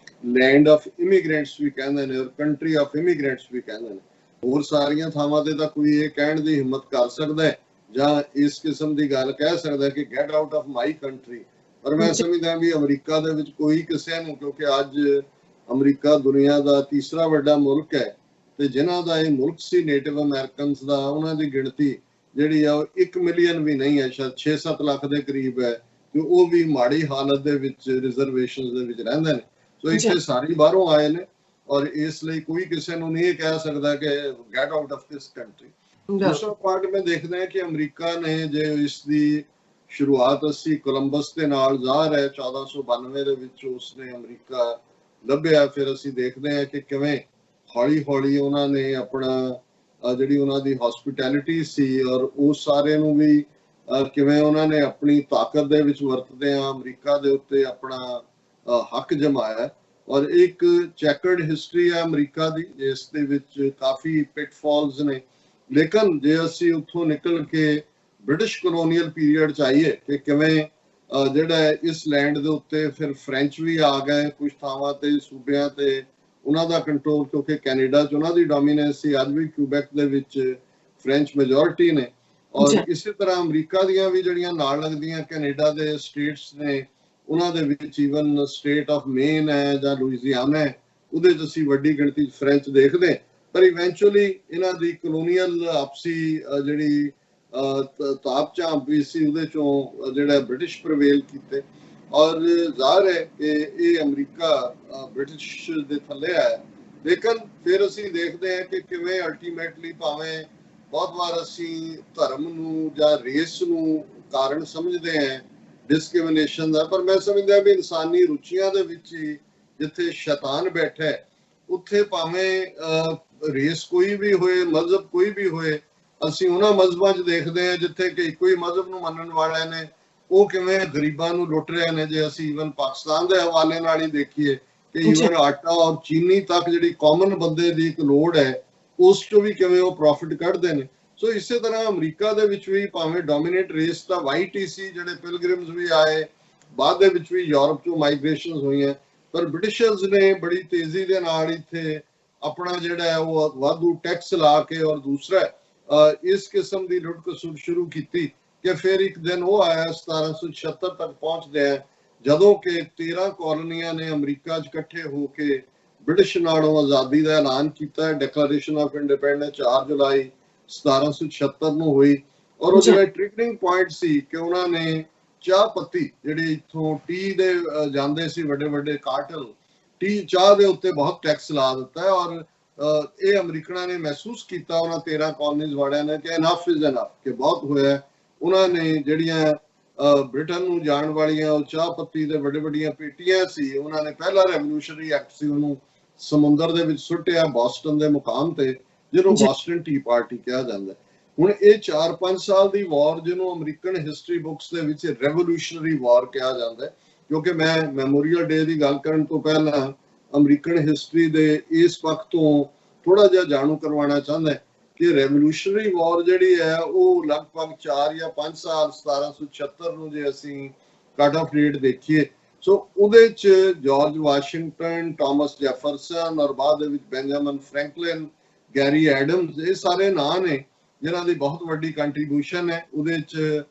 ਲੈਂਡ ਆਫ ਇਮੀਗ੍ਰੈਂਟਸ ਵੀ ਕਹਿੰਦੇ ਨੇ ਔਰ ਕੰਟਰੀ ਆਫ ਇਮੀਗ੍ਰੈਂਟਸ ਵੀ ਕਹਿੰਦੇ ਨੇ। ਹੋਰ ਸਾਰੀਆਂ ਥਾਵਾਂ ਤੇ ਤਾਂ ਕੋਈ ਇਹ ਕਹਿਣ ਦੀ ਹਿੰਮਤ ਕਰ ਸਕਦਾ ਹੈ ਜਾਂ ਇਸ ਕਿਸਮ ਦੀ ਗੱਲ ਕਹਿ ਸਕਦਾ ਕਿ get out of my country, ਪਰ ਮੈਂ ਸਮਝਦਾ ਵੀ ਅਮਰੀਕਾ ਦੇ ਵਿੱਚ ਕੋਈ ਕਿਸੇ ਨੂੰ, ਕਿਉਂਕਿ ਅੱਜ ਅਮਰੀਕਾ ਦੁਨੀਆ ਦਾ ਤੀਸਰਾ ਵੱਡਾ ਮੁਲਕ ਹੈ ਤੇ ਜਿਨ੍ਹਾਂ ਦਾ ਇਹ ਮੁਲਕ ਸੀ ਨੇਟਿਵ ਅਮਰੀਕਨਸ ਦਾ, ਉਹਨਾਂ ਦੀ ਗਿਣਤੀ ਜਿਹੜੀ ਆ ਉਹ 1 ਮਿਲੀਅਨ ਵੀ ਨਹੀਂ ਹੈ, ਸ਼ਾਇਦ 6-7 ਲੱਖ ਦੇ ਕਰੀਬ ਹੈ, ਤੇ ਉਹ ਵੀ ਮਾੜੀ ਹਾਲਤ ਦੇ ਵਿੱਚ ਰਿਜ਼ਰਵੇਸ਼ਨ ਦੇ ਵਿੱਚ ਰਹਿੰਦੇ ਨੇ। ਸੋ ਇੱਥੇ ਸਾਰੇ ਬਾਹਰੋਂ ਆਏ ਨੇ ਔਰ ਇਸ ਲਈ ਕੋਈ ਕਿਸੇ ਨੂੰ ਨਹੀਂ ਕਹਿ ਸਕਦਾ ਕਿ get out of this country. ਦੂਸਰਾ ਪਾਰਟ ਮੈਂ ਦੇਖਦਾ ਕਿ ਅਮਰੀਕਾ ਨੇ ਜੇ ਇਸ ਦੀ ਸ਼ੁਰੂਆਤ ਅਸੀਂ ਕੋਲੰਬਸ ਦੇ ਨਾਲ, ਜ਼ਾਹਰ ਹੈ 1492 ਦੇ ਵਿੱਚ ਉਸਨੇ ਅਮਰੀਕਾ ਲੱਭਿਆ, ਫਿਰ ਅਸੀਂ ਦੇਖਦੇ ਹਾਂ ਕਿ ਕਿਵੇਂ ਹੌਲੀ ਹੌਲੀ ਉਹਨਾਂ ਨੇ ਆਪਣਾ ਜਿਹੜੀ ਉਹਨਾਂ ਦੀ ਹੌਸਪਿਟੈਲਿਟੀ ਸੀ ਔਰ ਉਸ ਸਾਰੇ ਨੂੰ ਵੀ ਕਿਵੇਂ ਉਹਨਾਂ ਨੇ ਆਪਣੀ ਤਾਕਤ ਦੇ ਵਿੱਚ ਵਰਤਦੇ ਆ ਅਮਰੀਕਾ ਦੇ ਉੱਤੇ ਆਪਣਾ ਹੱਕ ਜਮਾਇਆ। ਔਰ ਇੱਕ ਚੈਕਰਡ ਹਿਸਟਰੀ ਹੈ ਅਮਰੀਕਾ ਦੀ, ਜਿਸ ਦੇ ਵਿੱਚ ਕਾਫੀ ਪਿਟਫਾਲਸ ਨੇ, ਲੇਕਿਨ ਜੇ ਅਸੀਂ ਉੱਥੋਂ ਨਿਕਲ ਕੇ ਬ੍ਰਿਟਿਸ਼ ਕਲੋਨੀਅਲ ਪੀਰੀਅਡ 'ਚ ਆਈਏ ਕਿ ਕਿਵੇਂ ਜਿਹੜਾ ਇਸ ਲੈਂਡ ਦੇ ਉੱਤੇ ਫਿਰ ਫ੍ਰੈਂਚ ਵੀ ਆ ਗਏ, ਕੁਝ ਥਾਵਾਂ ਤੇ ਸੂਬਿਆਂ ਤੇ ਉਹਨਾਂ ਦਾ ਕੰਟਰੋਲ, ਕਿਉਂਕਿ ਕੈਨੇਡਾ 'ਚ ਉਹਨਾਂ ਦੀ ਡੋਮੀਨੈਂਸ ਸੀ, ਅੱਜ ਵੀ ਕਿਊਬੈਕ ਦੇ ਵਿੱਚ ਫ੍ਰੈਂਚ ਮੈਜੋਰਿਟੀ ਨੇ। ਔਰ ਇਸੇ ਤਰ੍ਹਾਂ ਅਮਰੀਕਾ ਦੀਆਂ ਵੀ ਜਿਹੜੀਆਂ ਨਾਲ ਲੱਗਦੀਆਂ ਕੈਨੇਡਾ ਦੇ ਸਟੇਟਸ ਨੇ, ਉਹਨਾਂ ਦੇ ਵਿੱਚ ਈਵਨ ਸਟੇਟ ਆਫ ਮੇਨ ਹੈ ਜਾਂ ਲੁਈਜ਼ੀਆਨਾ ਹੈ, ਉਹਦੇ 'ਚ ਅਸੀਂ ਵੱਡੀ ਗਿਣਤੀ 'ਚ ਫ੍ਰੈਂਚ ਦੇਖਦੇ। ਪਰ ਇਵੈਂਚੁਅਲੀ ਇਹਨਾਂ ਦੀ ਕਲੋਨੀਅਲ ਆਪਸੀ ਜਿਹੜੀ ਤਾਪ ਝਾਂਪ ਵੀ ਸੀ, ਉਹਦੇ ਚੋਂ ਜਿਹੜਾ ਬ੍ਰਿਟਿਸ਼ ਪ੍ਰਵੇਲ ਕੀਤੇ। ਔਰ ਜ਼ਾਹਰ ਹੈ ਕਿ ਇਹ ਅਮਰੀਕਾ ਬ੍ਰਿਟਿਸ਼ ਦੇ ਥੱਲੇ ਹੈ, ਲੇਕਿਨ ਫਿਰ ਅਸੀਂ ਦੇਖਦੇ ਹਾਂ ਕਿ ਕਿਵੇਂ ਅਲਟੀਮੇਟਲੀ ਭਾਵੇਂ ਬਹੁਤ ਵਾਰ ਅਸੀਂ ਧਰਮ ਨੂੰ ਜਾਂ ਰੇਸ ਨੂੰ ਕਾਰਨ ਸਮਝਦੇ ਹਾਂ ਡਿਸਕ੍ਰਿਮੀਨੇਸ਼ਨ ਦਾ, ਪਰ ਮੈਂ ਸਮਝਦਾ ਵੀ ਇਨਸਾਨੀ ਰੁਚੀਆਂ ਦੇ ਵਿੱਚ ਹੀ ਜਿੱਥੇ ਸ਼ੈਤਾਨ ਬੈਠਾ ਹੈ ਉੱਥੇ ਭਾਵੇਂ ਰੇਸ ਕੋਈ ਵੀ ਹੋਏ, ਮਜ਼ਹਬ ਕੋਈ ਵੀ ਹੋਏ, ਅਸੀਂ ਉਹਨਾਂ ਮਜ਼ਹਬਾਂ 'ਚ ਦੇਖਦੇ ਹਾਂ ਜਿੱਥੇ ਕਿ ਇੱਕੋ ਹੀ ਮਜ਼ਹਬ ਨੂੰ ਮੰਨਣ ਵਾਲਿਆਂ ਨੇ ਉਹ ਕਿਵੇਂ ਗਰੀਬਾਂ ਨੂੰ ਲੁੱਟ ਰਹੇ ਨੇ। ਜੇ ਅਸੀਂ ਈਵਨ ਪਾਕਿਸਤਾਨ ਦੇ ਹਵਾਲੇ ਨਾਲ ਹੀ ਦੇਖੀਏ ਕਿ ਈਵਨ ਆਟਾ ਔਰ ਚੀਨੀ ਤੱਕ ਜਿਹੜੀ ਕਾਮਨ ਬੰਦੇ ਦੀ ਇੱਕ ਲੋੜ ਹੈ ਉਸ ਤੋਂ ਵੀ ਕਿਵੇਂ ਉਹ ਪ੍ਰੋਫਿਟ ਕੱਢਦੇ ਨੇ। ਸੋ ਇਸੇ ਤਰ੍ਹਾਂ ਅਮਰੀਕਾ ਦੇ ਵਿੱਚ ਵੀ ਭਾਵੇਂ ਡੋਮੀਨੇਟ ਰੇਸ ਤਾਂ ਵਾਈਟ ਹੀ ਸੀ, ਜਿਹੜੇ ਪਿਲਗ੍ਰਿਮਸ ਵੀ ਆਏ, ਬਾਅਦ ਦੇ ਵਿੱਚ ਵੀ ਯੂਰਪ ਤੋਂ ਮਾਈਗ੍ਰੇਸ਼ਨਸ ਹੋਈਆਂ, ਪਰ ਬ੍ਰਿਟਿਸ਼ਰਸ ਨੇ ਬੜੀ ਤੇਜ਼ੀ ਦੇ ਨਾਲ ਇੱਥੇ ਆਪਣਾ ਜਿਹੜਾ ਹੈ ਉਹ ਵਾਧੂ ਟੈਕਸ ਲਾ ਕੇ ਔਰ ਦੂਸਰਾ ਇਸ ਕਿਸਮ ਦੀ ਲੁੱਟ ਖਸੁੱਟ ਸ਼ੁਰੂ ਕੀਤੀ ਕਿ ਫਿਰ ਇੱਕ ਦਿਨ ਉਹ ਆਇਆ 1776 ਤੱਕ ਪਹੁੰਚਦੇ ਆ ਜਦੋਂ ਕਿ 13 ਕਾਲੋਨੀਆਂ ਨੇ ਅਮਰੀਕਾ 'ਚ ਇਕੱਠੇ ਹੋ ਕੇ ਬ੍ਰਿਟਿਸ਼ ਨਾਲੋਂ ਆਜ਼ਾਦੀ ਦਾ ਐਲਾਨ ਕੀਤਾ। ਡਿਕਲੇਰੇਸ਼ਨ ਆਫ ਇੰਡੀਪੈਂਡੈਂਸ 4 ਜੁਲਾਈ 1776 ਨੂੰ ਹੋਈ ਔਰ ਉਹ ਜਿਹੜਾ ਟ੍ਰਿਗਰਿੰਗ ਪੁਆਇੰਟ ਸੀ ਕਿ ਉਹਨਾਂ ਨੇ ਚਾਹ ਪੱਤੀ ਜਿਹੜੀ ਇੱਥੋਂ ਟੀ ਦੇ ਜਾਂਦੇ ਸੀ ਵੱਡੇ ਵੱਡੇ ਕਾਰਟਲ, ਟੀ ਚਾਹ ਦੇ ਉੱਤੇ ਬਹੁਤ ਟੈਕਸ ਲਾ ਦਿੱਤਾ ਹੈ ਔਰ ਇਹ ਅਮਰੀਕਨਾਂ ਨੇ ਮਹਿਸੂਸ ਕੀਤਾ, ਉਹਨਾਂ 13 ਕਾਲੋਨੀਜ਼ ਵਾਲਿਆਂ ਨੇ ਕਿ ਇਨਫ ਇਜ਼ ਇਨਫ, ਕਿ ਬਹੁਤ ਹੋਇਆ। ਉਹਨਾਂ ਨੇ ਜਿਹੜੀਆਂ ਬ੍ਰਿਟਨ ਨੂੰ ਜਾਣ ਵਾਲੀਆਂ ਉਹ ਚਾਹ ਪੱਤੀ ਦੇ ਵੱਡੇ ਵੱਡੀਆਂ ਪੇਟੀਆਂ ਸੀ, ਉਹਨਾਂ ਨੇ ਪਹਿਲਾ ਰੈਵੋਲੂਸ਼ਨਰੀ ਐਕਟ ਸੀ ਉਹਨੂੰ ਸਮੁੰਦਰ ਦੇ ਵਿੱਚ ਸੁੱਟਿਆ ਬੋਸਟਨ ਦੇ ਮੁਕਾਮ ਤੇ, ਜਿਹਨੂੰ ਬੋਸਟਨ ਟੀ ਪਾਰਟੀ ਕਿਹਾ ਜਾਂਦਾ। ਹੁਣ ਇਹ 4-5 ਸਾਲ ਦੀ ਵਾਰ ਜਿਹਨੂੰ ਅਮਰੀਕਨ ਹਿਸਟਰੀ ਬੁੱਕਸ ਦੇ ਵਿੱਚ ਰੈਵੋਲੂਸ਼ਨਰੀ ਵਾਰ ਕਿਹਾ ਜਾਂਦਾ ਹੈ, ਕਿਉਂਕਿ ਮੈਂ ਮੈਮੋਰੀਅਲ ਡੇ ਦੀ ਗੱਲ ਕਰਨ ਤੋਂ ਪਹਿਲਾਂ ਅਮਰੀਕਨ ਹਿਸਟਰੀ ਦੇ ਇਸ ਪੱਖ ਤੋਂ ਥੋੜਾ ਜਿਹਾ ਜਾਣੂ ਕਰਵਾਉਣਾ ਚਾਹੁੰਦਾ ਕਿ ਰੈਵੋਲੂਸ਼ਨਰੀ ਵਾਰ ਜਿਹੜੀ ਹੈ ਉਹ ਲਗਭਗ 4 ਜਾਂ 5 ਸਾਲ 1776 ਨੂੰ ਜੇ ਅਸੀਂ ਕੱਟ ਆਫ ਡੇਟ ਦੇਖੀਏ, ਸੋ ਉਹਦੇ 'ਚ ਜਾਰਜ ਵਾਸ਼ਿੰਗਟਨ, ਥਾਮਸ ਜੈਫਰਸਨ ਔਰ ਬਾਅਦ ਦੇ ਵਿੱਚ ਬੈਂਜਾਮਿਨ ਫਰੈਂਕਲਿਨ, ਗੈਰੀ ਐਡਮਸ, ਇਹ ਸਾਰੇ ਨਾਂ ਨੇ ਜਿਨ੍ਹਾਂ ਦੀ ਬਹੁਤ ਵੱਡੀ ਕੰਟਰੀਬਿਊਸ਼ਨ ਹੈ। ਉਹਦੇ 'ਚ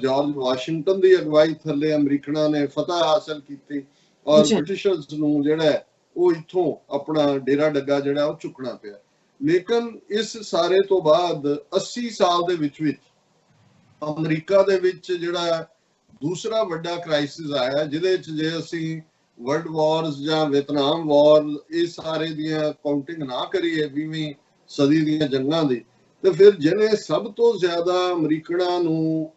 ਜਾਰਜ ਵਾਸ਼ਿੰਗਟਨ ਦੀ ਅਗਵਾਈ ਥੱਲੇ ਅਮਰੀਕਨਾਂ ਨੇ ਫਤਹ ਹਾਸਲ ਕੀਤੀ ਔਰ ਬ੍ਰਿਟਿਸ਼ਰਸ ਨੂੰ ਜਿਹੜਾ ਉਹ ਇੱਥੋਂ ਆਪਣਾ ਡੇਰਾ ਡੱਗਾ ਜਿਹੜਾ ਉਹ ਚੁੱਕਣਾ ਪਿਆ। ਲੇਕਿਨ ਇਸ ਸਾਰੇ ਤੋਂ ਬਾਅਦ 80 ਸਾਲ ਦੇ ਵਿੱਚ ਅਮਰੀਕਾ ਦੇ ਵਿੱਚ ਜਿਹੜਾ ਦੂਸਰਾ ਵੱਡਾ ਕ੍ਰਾਈਸਿਸ ਆਇਆ, ਜਿਹਦੇ 'ਚ ਜੇ ਅਸੀਂ ਵਰਲਡ ਵਾਰਸ ਜਾਂ ਵੀਅਤਨਾਮ ਵਾਰ ਇਹ ਸਾਰੇ ਦੀਆਂ ਕਾਊਂਟਿੰਗ ਨਾ ਕਰੀਏ 20ਵੀਂ ਸਦੀ ਦੀਆਂ ਜੰਗਾਂ ਦੀ, ਤੇ ਫਿਰ ਜਿਹਨੇ ਸਭ ਤੋਂ ਜ਼ਿਆਦਾ ਅਮਰੀਕਨਾਂ ਨੂੰ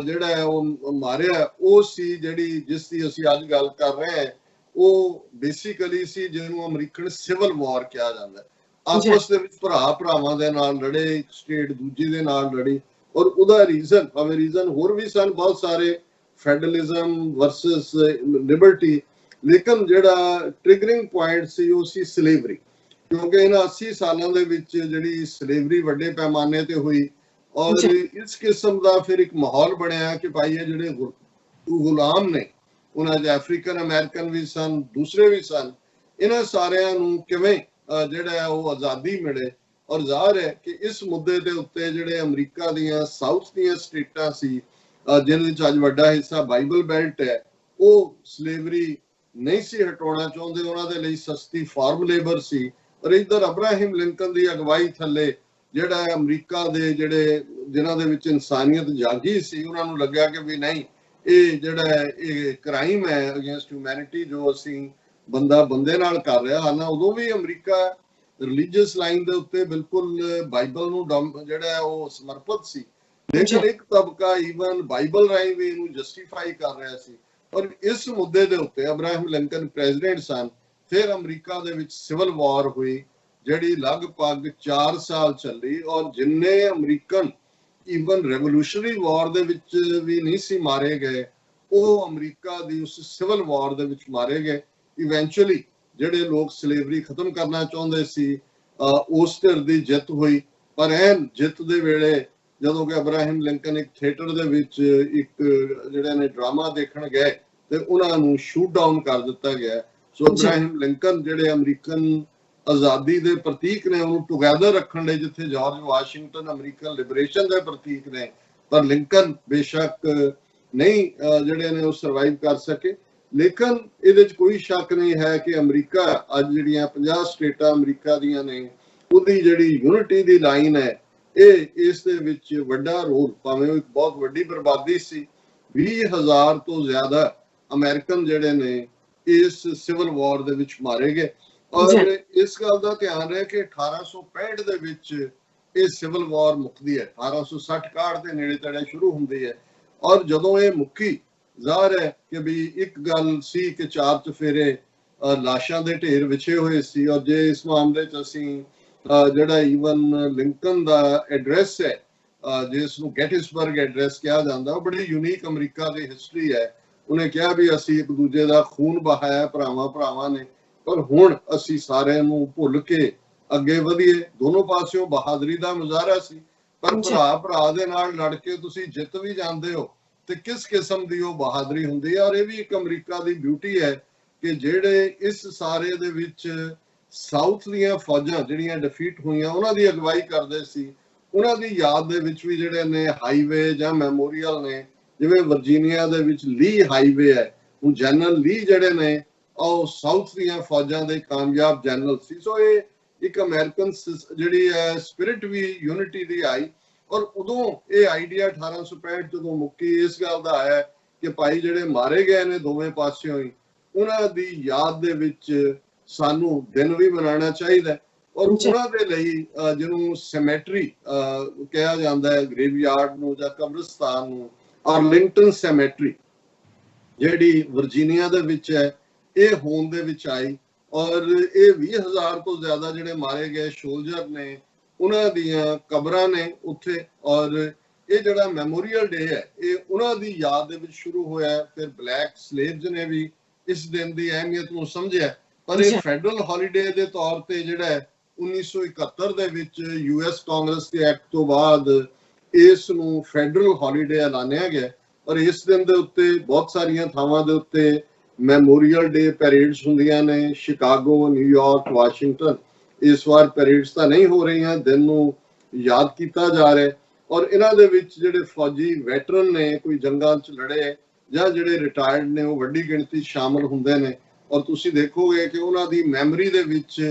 ਜਿਹੜਾ ਹੈ ਉਹ ਮਾਰਿਆ ਉਹ ਸੀ ਜਿਹੜੀ ਜਿਸ ਦੀ ਅਸੀਂ ਅੱਜ ਗੱਲ ਕਰ ਰਹੇ ਹਾਂ, ਉਹ ਬੇਸਿਕਲੀ ਸੀ ਜਿਹਨੂੰ ਅਮਰੀਕਨ ਸਿਵਲ ਵਾਰ ਕਿਹਾ ਜਾਂਦਾ। ਆਪਸ ਦੇ ਵਿੱਚ ਭਰਾ ਭਰਾਵਾਂ ਦੇ ਨਾਲ ਲੜੇ, ਇੱਕ ਸਟੇਟ ਦੂਜੀ ਦੇ ਨਾਲ ਲੜੀ ਔਰ ਉਹਦਾ ਰੀਜ਼ਨ ਹੋਰ ਵੀ ਸਨ ਬਹੁਤ ਸਾਰੇ, ਫੈਡਰਲਿਜ਼ਮ ਵਰਸਸ ਲਿਬਰਟੀ, ਲੇਕਿਨ ਜਿਹੜਾ ਟ੍ਰਿਗਰਿੰਗ ਪੁਆਇੰਟ ਸੀ ਉਹ ਸੀ ਸਲੇਵਰੀ, ਕਿਉਂਕਿ ਇਹਨਾਂ 80 ਸਾਲਾਂ ਦੇ ਵਿੱਚ ਜਿਹੜੀ ਸਲੇਵਰੀ ਵੱਡੇ ਪੈਮਾਨੇ ਤੇ ਹੋਈ ਔਰ ਇਸ ਕਿਸਮ ਦਾ ਫਿਰ ਇੱਕ ਮਾਹੌਲ ਬਣਿਆ ਕਿ ਭਾਈ ਇਹ ਜਿਹੜੇ ਗੁਲਾਮ ਨੇ ਉਹਨਾਂ 'ਚ ਅਫਰੀਕਨ ਅਮਰੀਕਨ ਵੀ ਸਨ, ਦੂਸਰੇ ਵੀ ਸਨ, ਇਹਨਾਂ ਸਾਰਿਆਂ ਨੂੰ ਕਿਵੇਂ ਜਿਹੜਾ ਉਹ ਆਜ਼ਾਦੀ ਮਿਲੇ। ਔਰ ਜ਼ਾਹਰ ਹੈ ਕਿ ਇਸ ਮੁੱਦੇ ਦੇ ਉੱਤੇ ਜਿਹੜੇ ਅਮਰੀਕਾ ਦੀਆਂ ਸਾਊਥ ਦੀਆਂ ਸਟੇਟਾਂ ਸੀ ਜਿਹਦੇ ਵਿੱਚ ਅੱਜ ਵੱਡਾ ਹਿੱਸਾ ਬਾਈਬਲ ਬੈਲਟ ਹੈ, ਉਹ ਸਲੇਵਰੀ ਨਹੀਂ ਸੀ ਹਟਾਉਣਾ ਚਾਹੁੰਦੇ, ਉਹਨਾਂ ਦੇ ਲਈ ਸਸਤੀ ਫਾਰਮ ਲੇਬਰ ਸੀ। ਔਰ ਇੱਧਰ ਅਬਰਾਹਿਮ ਲਿੰਕਨ ਦੀ ਅਗਵਾਈ ਥੱਲੇ ਜਿਹੜਾ ਅਮਰੀਕਾ ਦੇ ਜਿਹੜੇ ਜਿਨ੍ਹਾਂ ਦੇ ਵਿੱਚ ਇਨਸਾਨੀਅਤ ਜਾਗੀ ਸੀ, ਉਹਨਾਂ ਨੂੰ ਲੱਗਿਆ ਕਿ ਵੀ ਨਹੀਂ, ਇਹ ਜਿਹੜਾ ਇਹ ਕ੍ਰਾਈਮ ਹੈ ਅਗੇਂਸਟ ਹਿਊਮੈਨਿਟੀ ਜੋ ਅਸੀਂ ਬੰਦਾ ਬੰਦੇ ਨਾਲ ਕਰ ਰਿਹਾ। ਹਾਲਾਂ ਉਦੋਂ ਵੀ ਅਮਰੀਕਾ ਰਿਲੀਜੀਅਸ ਲਾਈਨ ਦੇ ਉੱਤੇ ਬਿਲਕੁਲ ਬਾਈਬਲ ਨੂੰ ਜਿਹੜਾ ਉਹ ਸਮਰਪਿਤ ਸੀ, ਲੇਕਿਨ ਇੱਕ ਤਬਕਾ ਈਵਨ ਬਾਈਬਲ ਰਾਹੀਂ ਵੀ ਇਹਨੂੰ ਜਸਟੀਫਾਈ ਕਰ ਰਿਹਾ ਸੀ। ਔਰ ਇਸ ਮੁੱਦੇ ਦੇ ਉੱਤੇ ਅਬਰਾਹਿਮ ਲਿੰਕਨ ਪ੍ਰੈਜ਼ੀਡੈਂਟ ਸਨ। ਫਿਰ ਅਮਰੀਕਾ ਦੇ ਵਿੱਚ ਸਿਵਲ ਵਾਰ ਹੋਈ ਜਿਹੜੀ ਲਗਭਗ 4 ਸਾਲ ਚੱਲੀ ਔਰ ਜਿੰਨੇ ਅਮਰੀਕਨ ਈਵਨ ਰੈਵੋਲੂਸ਼ਨਰੀ ਵਾਰ ਦੇ ਵਿੱਚ ਵੀ ਨਹੀਂ ਸੀ ਮਾਰੇ ਗਏ, ਉਹ ਅਮਰੀਕਾ ਦੀ ਉਸ ਸਿਵਲ ਵਾਰ ਦੇ ਵਿੱਚ ਮਾਰੇ ਗਏ। ਇਵੈਂਚੁਅਲੀ ਜਿਹੜੇ ਲੋਕ ਸਲੇਵਰੀ ਖਤਮ ਕਰਨਾ ਚਾਹੁੰਦੇ ਸੀ ਉਸ ਧਿਰ ਦੀ ਜਿੱਤ ਹੋਈ, ਪਰ ਐਨ ਜਿੱਤ ਦੇ ਵੇਲੇ ਜਦੋਂ ਕਿ ਅਬਰਾਹਿਮ ਲਿੰਕਨ ਇੱਕ ਥੀਏਟਰ ਦੇ ਵਿੱਚ ਇੱਕ ਜਿਹੜੇ ਨੇ ਡਰਾਮਾ ਦੇਖਣ ਗਏ ਤੇ ਉਹਨਾਂ ਨੂੰ ਸ਼ੂਟ ਡਾਊਨ ਕਰ ਦਿੱਤਾ ਗਿਆ। ਸੋ ਅਬਰਾਹਿਮ ਲਿੰਕਨ ਜਿਹੜੇ ਅਮਰੀਕਨ ਆਜ਼ਾਦੀ ਦੇ ਪ੍ਰਤੀਕ ਨੇ ਉਹਨੂੰ ਟੁਗੈਦਰ ਰੱਖਣ ਲਈ, ਜਿੱਥੇ ਜਾਰਜ ਵਾਸ਼ਿੰਗਟਨ ਅਮਰੀਕਨ ਲਿਬਰੇਸ਼ਨ ਦੇ ਪ੍ਰਤੀਕ ਨੇ, ਪਰ ਲਿੰਕਨ ਬੇਸ਼ੱਕ ਨਹੀਂ ਜਿਹੜੇ ਨੇ ਉਹ ਸਰਵਾਈਵ ਕਰ ਸਕੇ। ਲੇਕਿਨ ਇਹਦੇ 'ਚ ਕੋਈ ਸ਼ੱਕ ਨਹੀਂ ਹੈ ਕਿ ਅਮਰੀਕਾ ਅੱਜ ਜਿਹੜੀਆਂ 50 ਸਟੇਟਾਂ ਅਮਰੀਕਾ ਦੀਆਂ ਨੇ ਉਹਦੀ ਜਿਹੜੀ ਯੂਨਿਟੀ ਦੀ ਲਾਈਨ ਹੈ ਇਹ ਇਸ ਦੇ ਵਿੱਚ ਵੱਡਾ ਰੋਲ, ਭਾਵੇਂ ਉਹ ਇੱਕ ਬਹੁਤ ਵੱਡੀ ਬਰਬਾਦੀ ਸੀ। 20,000 ਤੋਂ ਜ਼ਿਆਦਾ ਅਮਰੀਕਨ ਜਿਹੜੇ ਨੇ ਇਸ ਸਿਵਲ ਵਾਰ ਦੇ ਵਿੱਚ ਮਾਰੇ ਗਏ। ਔਰ ਇਸ ਗੱਲ ਦਾ ਧਿਆਨ ਰਹੇ ਕਿ 1865 ਦੇ ਵਿੱਚ ਇਹ ਸਿਵਲ ਵਾਰ ਮੁੱਕਦੀ ਹੈ 1860-61 ਦੇ ਨੇੜੇ ਤੇੜੇ ਸ਼ੁਰੂ ਹੁੰਦੀ ਹੈ। ਔਰ ਜਦੋਂ ਇਹ ਮੁੱਕੀ ਜ਼ਾਹਰ ਹੈ ਕਿ ਵੀ ਇੱਕ ਗੱਲ ਸੀ ਕਿ ਚਾਰ ਚਫੇਰੇ ਲਾਸ਼ਾਂ ਦੇ ਢੇਰ ਵਿਛੇ ਹੋਏ ਸੀ। ਔਰ ਜੇ ਇਸ ਮਾਮਲੇ 'ਚ ਅਸੀਂ ਜਿਹੜਾ ਈਵਨ ਲਿੰਕਨ ਦਾ ਐਡਰੈਸ ਹੈ ਜਿਸ ਨੂੰ ਗੈਟਿਸਬਰਗ ਐਡਰੈਸ ਕਿਹਾ ਜਾਂਦਾ, ਉਹ ਬੜੀ ਯੂਨੀਕ ਅਮਰੀਕਾ ਦੀ ਹਿਸਟਰੀ ਹੈ। ਉਹਨੇ ਕਿਹਾ ਵੀ ਅਸੀਂ ਇੱਕ ਦੂਜੇ ਦਾ ਖੂਨ ਬਹਾਇਆ ਭਰਾਵਾਂ ਨੇ, ਪਰ ਹੁਣ ਅਸੀਂ ਸਾਰਿਆਂ ਨੂੰ ਭੁੱਲ ਕੇ ਅੱਗੇ ਵਧੀਏ। ਦੋਨੋਂ ਪਾਸਿਓਂ ਬਹਾਦਰੀ ਦਾ ਮੁਜ਼ਾਹਰਾ ਸੀ, ਪਰ ਭਰਾ ਦੇ ਨਾਲ ਲੜ ਕੇ ਤੁਸੀਂ ਜਿੱਤ ਵੀ ਜਾਂਦੇ ਹੋ ਤੇ ਕਿਸ ਕਿਸਮ ਦੀ ਉਹ ਬਹਾਦਰੀ ਹੁੰਦੀ ਹੈ। ਔਰ ਇਹ ਵੀ ਇੱਕ ਅਮਰੀਕਾ ਦੀ ਬਿਊਟੀ ਹੈ ਕਿ ਜਿਹੜੇ ਇਸ ਸਾਰੇ ਦੇ ਵਿੱਚ ਸਾਊਥ ਦੀਆਂ ਫੌਜਾਂ ਜਿਹੜੀਆਂ ਡਿਫੀਟ ਹੋਈਆਂ ਉਹਨਾਂ ਦੀ ਅਗਵਾਈ ਕਰਦੇ ਸੀ, ਉਹਨਾਂ ਦੀ ਯਾਦ ਦੇ ਵਿੱਚ ਵੀ ਜਿਹੜੇ ਨੇ ਹਾਈਵੇ ਜਾਂ ਮੈਮੋਰੀਅਲ ਨੇ, ਜਿਵੇਂ ਵਰਜੀਨੀਆ ਦੇ ਵਿੱਚ ਲੀ ਹਾਈਵੇ ਹੈ। ਹੁਣ ਜਨਰਲ ਲੀ ਜਿਹੜੇ ਨੇ ਉਹ ਸਾਊਥ ਦੀਆਂ ਫੌਜਾਂ ਦੇ ਕਾਮਯਾਬ ਜਨਰਲ ਸੀ। ਸੋ ਇਹ ਇੱਕ ਅਮਰੀਕਨ ਜਿਹੜੀ ਹੈ ਸਪਿਰਿਟ ਵੀ ਯੂਨਿਟੀ ਦੀ ਆਈ। ਔਰ ਉਦੋਂ ਇਹ ਆਈਡੀਆ 1865 ਜਦੋਂ ਮੁੱਕੀ ਇਸ ਗੱਲ ਦਾ ਆਇਆ ਕਿ ਭਾਈ ਜਿਹੜੇ ਮਾਰੇ ਗਏ ਨੇ ਦੋਵੇਂ ਪਾਸਿਓਂ ਹੀ, ਉਹਨਾਂ ਦੀ ਯਾਦ ਦੇ ਵਿੱਚ ਸਾਨੂੰ ਦਿਨ ਵੀ ਮਨਾਉਣਾ ਚਾਹੀਦਾ। ਔਰ ਉਹਨਾਂ ਦੇ ਲਈ ਜਿਹਨੂੰ ਸੈਮੈਟਰੀ ਕਿਹਾ ਜਾਂਦਾ ਹੈ, ਗ੍ਰੇਵਯਾਰਡ ਨੂੰ ਜਾਂ ਕਬਰਸਤਾਨ ਨੂੰ, ਆਰਲਿੰਗਟਨ ਸੈਮੈਟਰੀ ਜਿਹੜੀ ਵਰਜੀਨੀਆ ਦੇ ਵਿੱਚ ਹੈ, ਇਹ ਹੋਂਦ ਦੇ ਵਿੱਚ ਆਈ। ਔਰ ਇਹ 20,000 ਤੋਂ ਜ਼ਿਆਦਾ ਜਿਹੜੇ ਮਾਰੇ ਗਏ ਸੋਲਜਰ ਨੇ ਉਹਨਾਂ ਦੀਆਂ ਕਬਰਾਂ ਨੇ ਉੱਥੇ। ਔਰ ਇਹ ਜਿਹੜਾ ਮੈਮੋਰੀਅਲ ਡੇ ਹੈ ਇਹ ਉਹਨਾਂ ਦੀ ਯਾਦ ਦੇ ਵਿੱਚ ਸ਼ੁਰੂ ਹੋਇਆ। ਫਿਰ ਬਲੈਕ ਸਲੇਵਜ਼ ਨੇ ਵੀ ਇਸ ਦਿਨ ਦੀ ਅਹਿਮੀਅਤ ਨੂੰ ਸਮਝਿਆ, ਪਰ ਇਹ ਫੈਡਰਲ ਹੌਲੀਡੇ ਦੇ ਤੌਰ ਤੇ ਜਿਹੜਾ 1971 ਦੇ ਵਿੱਚ US ਕਾਂਗਰਸ ਦੇ ਐਕਟ ਤੋਂ ਬਾਅਦ ਇਸ ਨੂੰ ਫੈਡਰਲ ਹੌਲੀਡੇ ਐਲਾਨਿਆ ਗਿਆ। ਔਰ ਇਸ ਦਿਨ ਦੇ ਉੱਤੇ ਬਹੁਤ ਸਾਰੀਆਂ ਥਾਵਾਂ ਦੇ ਉੱਤੇ ਮੈਮੋਰੀਅਲ ਡੇ ਪੈਰੇਡਸ ਹੁੰਦੀਆਂ ਨੇ, ਸ਼ਿਕਾਗੋ, ਨਿਊਯਾਰਕ, ਵਾਸ਼ਿੰਗਟਨ। ਇਸ ਵਾਰ ਪੈਰੇਡਸ ਤਾਂ ਨਹੀਂ ਹੋ ਰਹੀਆਂ, ਦਿਨ ਨੂੰ ਯਾਦ ਕੀਤਾ ਜਾ ਰਿਹਾ। ਔਰ ਇਹਨਾਂ ਦੇ ਵਿੱਚ ਜਿਹੜੇ ਫੌਜੀ ਵੈਟਰਨ ਨੇ, ਕੋਈ ਜੰਗਾਂ 'ਚ ਲੜੇ ਜਾਂ ਜਿਹੜੇ ਰਿਟਾਇਰਡ ਨੇ, ਉਹ ਵੱਡੀ ਗਿਣਤੀ ਸ਼ਾਮਲ ਹੁੰਦੇ ਨੇ। ਔਰ ਤੁਸੀਂ ਦੇਖੋਗੇ ਕਿ ਉਹਨਾਂ ਦੀ ਮੈਮਰੀ ਦੇ ਵਿੱਚ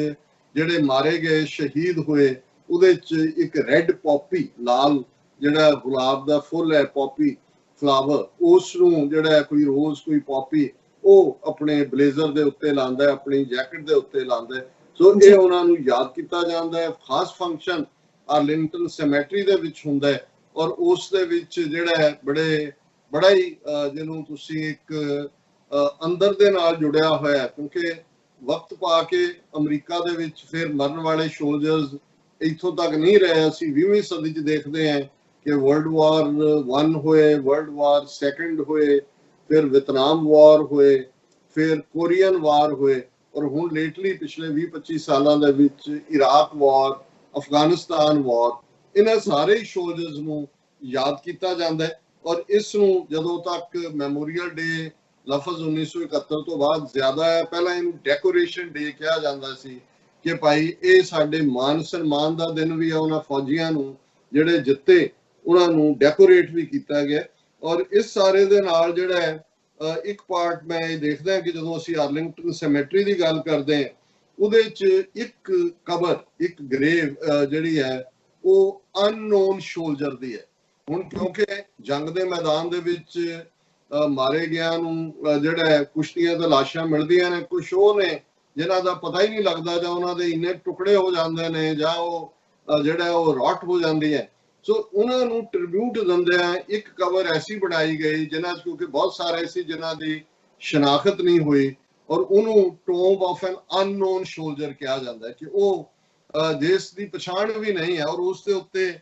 ਜਿਹੜੇ ਮਾਰੇ ਗਏ ਸ਼ਹੀਦ ਹੋਏ ਉਹਦੇ 'ਚ ਇੱਕ ਰੈੱਡ ਪੌਪੀ, ਲਾਲ ਜਿਹੜਾ ਗੁਲਾਬ ਦਾ ਫੁੱਲ ਹੈ, ਪੌਪੀ ਫਲਾਵਰ, ਉਸ ਨੂੰ ਜਿਹੜਾ ਕੋਈ ਰੋਜ਼ ਕੋਈ ਪੌਪੀ ਉਹ ਆਪਣੇ ਬਲੇਜ਼ਰ ਦੇ ਉੱਤੇ ਲਾਉਂਦਾ, ਆਪਣੀ ਜੈਕਟ ਦੇ ਉੱਤੇ ਲਾਉਂਦਾ। ਸੋ ਇਹ ਉਹਨਾਂ ਨੂੰ ਯਾਦ ਕੀਤਾ ਜਾਂਦਾ ਹੈ। ਖਾਸ ਫੰਕਸ਼ਨ ਆਰਲਿੰਗਟਨ ਸੈਮੈਟਰੀ ਦੇ ਵਿੱਚ ਹੁੰਦਾ ਹੈ। ਔਰ ਉਸ ਦੇ ਵਿੱਚ ਜਿਹੜਾ ਹੈ ਬੜਾ ਹੀ ਜਿਹਨੂੰ ਤੁਸੀਂ ਇੱਕ ਅੰਦਰ ਦੇ ਨਾਲ ਜੁੜਿਆ ਹੋਇਆ, ਕਿਉਂਕਿ ਵਕਤ ਪਾ ਕੇ ਅਮਰੀਕਾ ਦੇ ਵਿੱਚ ਫਿਰ ਮਰਨ ਵਾਲੇ ਸੋਲਜਰਸ ਇੱਥੋਂ ਤੱਕ ਨਹੀਂ ਰਹੇ। ਅਸੀਂ 20ਵੀਂ ਸਦੀ 'ਚ ਦੇਖਦੇ ਹਾਂ ਕਿ ਵਰਲਡ ਵਾਰ 1 ਹੋਏ, ਵਰਲਡ ਵਾਰ 2 ਹੋਏ, ਫਿਰ ਵਿਤਨਾਮ ਵਾਰ ਹੋਏ, ਫਿਰ ਕੋਰੀਅਨ ਵਾਰ ਹੋਏ, ਔਰ ਹੁਣ ਲੇਟਲੀ ਪਿਛਲੇ 20-25 ਸਾਲਾਂ ਦੇ ਵਿੱਚ ਇਰਾਕ ਵਾਰ, ਅਫਗਾਨਿਸਤਾਨ ਵਾਰ, ਇਹਨਾਂ ਸਾਰੇ ਸੋਲਜਰਸ ਨੂੰ ਯਾਦ ਕੀਤਾ ਜਾਂਦਾ ਹੈ। ਔਰ ਇਸ ਨੂੰ ਜਦੋਂ ਤੱਕ ਮੈਮੋਰੀਅਲ ਡੇ ਲਫ਼ਜ਼ 1971 ਤੋਂ ਬਾਅਦ ਜ਼ਿਆਦਾ ਹੈ, ਪਹਿਲਾਂ ਇਹਨੂੰ ਡੈਕੋਰੇਸ਼ਨ ਡੇ ਕਿਹਾ ਜਾਂਦਾ ਸੀ ਕਿ ਭਾਈ ਇਹ ਸਾਡੇ ਮਾਨ ਸਨਮਾਨ ਦਾ ਦਿਨ ਵੀ ਹੈ। ਉਹਨਾਂ ਫੌਜੀਆਂ ਨੂੰ ਜਿਹੜੇ ਜਿੱਤੇ ਉਹਨਾਂ ਨੂੰ ਡੈਕੋਰੇਟ ਵੀ ਕੀਤਾ ਗਿਆ। ਔਰ ਇਸ ਸਾਰੇ ਦੇ ਨਾਲ ਜਿਹੜਾ ਹੈ ਇੱਕ ਪਾਰਟ ਮੈਂ ਇਹ ਦੇਖਦਾ ਕਿ ਜਦੋਂ ਅਸੀਂ ਆਰਲਿੰਗਟਨ ਸੈਮੈਟਰੀ ਦੀ ਗੱਲ ਕਰਦੇ ਹਾਂ, ਉਹਦੇ 'ਚ ਇੱਕ ਕਬਰ, ਇੱਕ ਗ੍ਰੇਵ ਜਿਹੜੀ ਹੈ ਉਹ ਅਨਨੋਨ ਸੋਲਜਰ ਦੀ ਹੈ। ਹੁਣ ਕਿਉਂਕਿ ਜੰਗ ਦੇ ਮੈਦਾਨ ਦੇ ਵਿੱਚ ਮਾਰੇ ਗਿਆ ਨੂੰ ਜਿਹੜਾ ਹੈ ਕੁਸ਼ਤੀਆਂ ਤੇ ਲਾਸ਼ਾਂ ਮਿਲਦੀਆਂ ਨੇ, ਕੁਛ ਉਹ ਨੇ ਜਿਨ੍ਹਾਂ ਦਾ ਪਤਾ ਹੀ ਨਹੀਂ ਲੱਗਦਾ, ਜਾਂ ਉਹਨਾਂ ਦੇ ਇੰਨੇ ਟੁਕੜੇ ਹੋ ਜਾਂਦੇ ਨੇ, ਜਾਂ ਉਹ ਜਿਹੜਾ ਉਹ ਰੌਟ ਹੋ ਜਾਂਦੀ ਹੈ। ਸੋ ਉਹਨਾਂ ਨੂੰ ਟ੍ਰਿਬਿਊਟ ਦਿੰਦਿਆਂ ਇੱਕ ਕਬਰ ਐਸੀ ਬਣਾਈ ਗਈ ਜਿਨ੍ਹਾਂ 'ਚ, ਕਿਉਂਕਿ ਬਹੁਤ ਸਾਰੇ ਸੀ ਜਿਨ੍ਹਾਂ ਦੀ ਸ਼ਨਾਖਤ ਨਹੀਂ ਹੋਈ, ਔਰ ਉਹਨੂੰ tomb of N unknown soldier ਕਿਹਾ ਜਾਂਦਾ ਹੈ ਕਿ ਉਹ ਜਿਸ ਦੀ ਪਛਾਣ ਵੀ ਨਹੀਂ ਹੈ। ਔਰ ਉਸ ਦੇ ਉੱਤੇ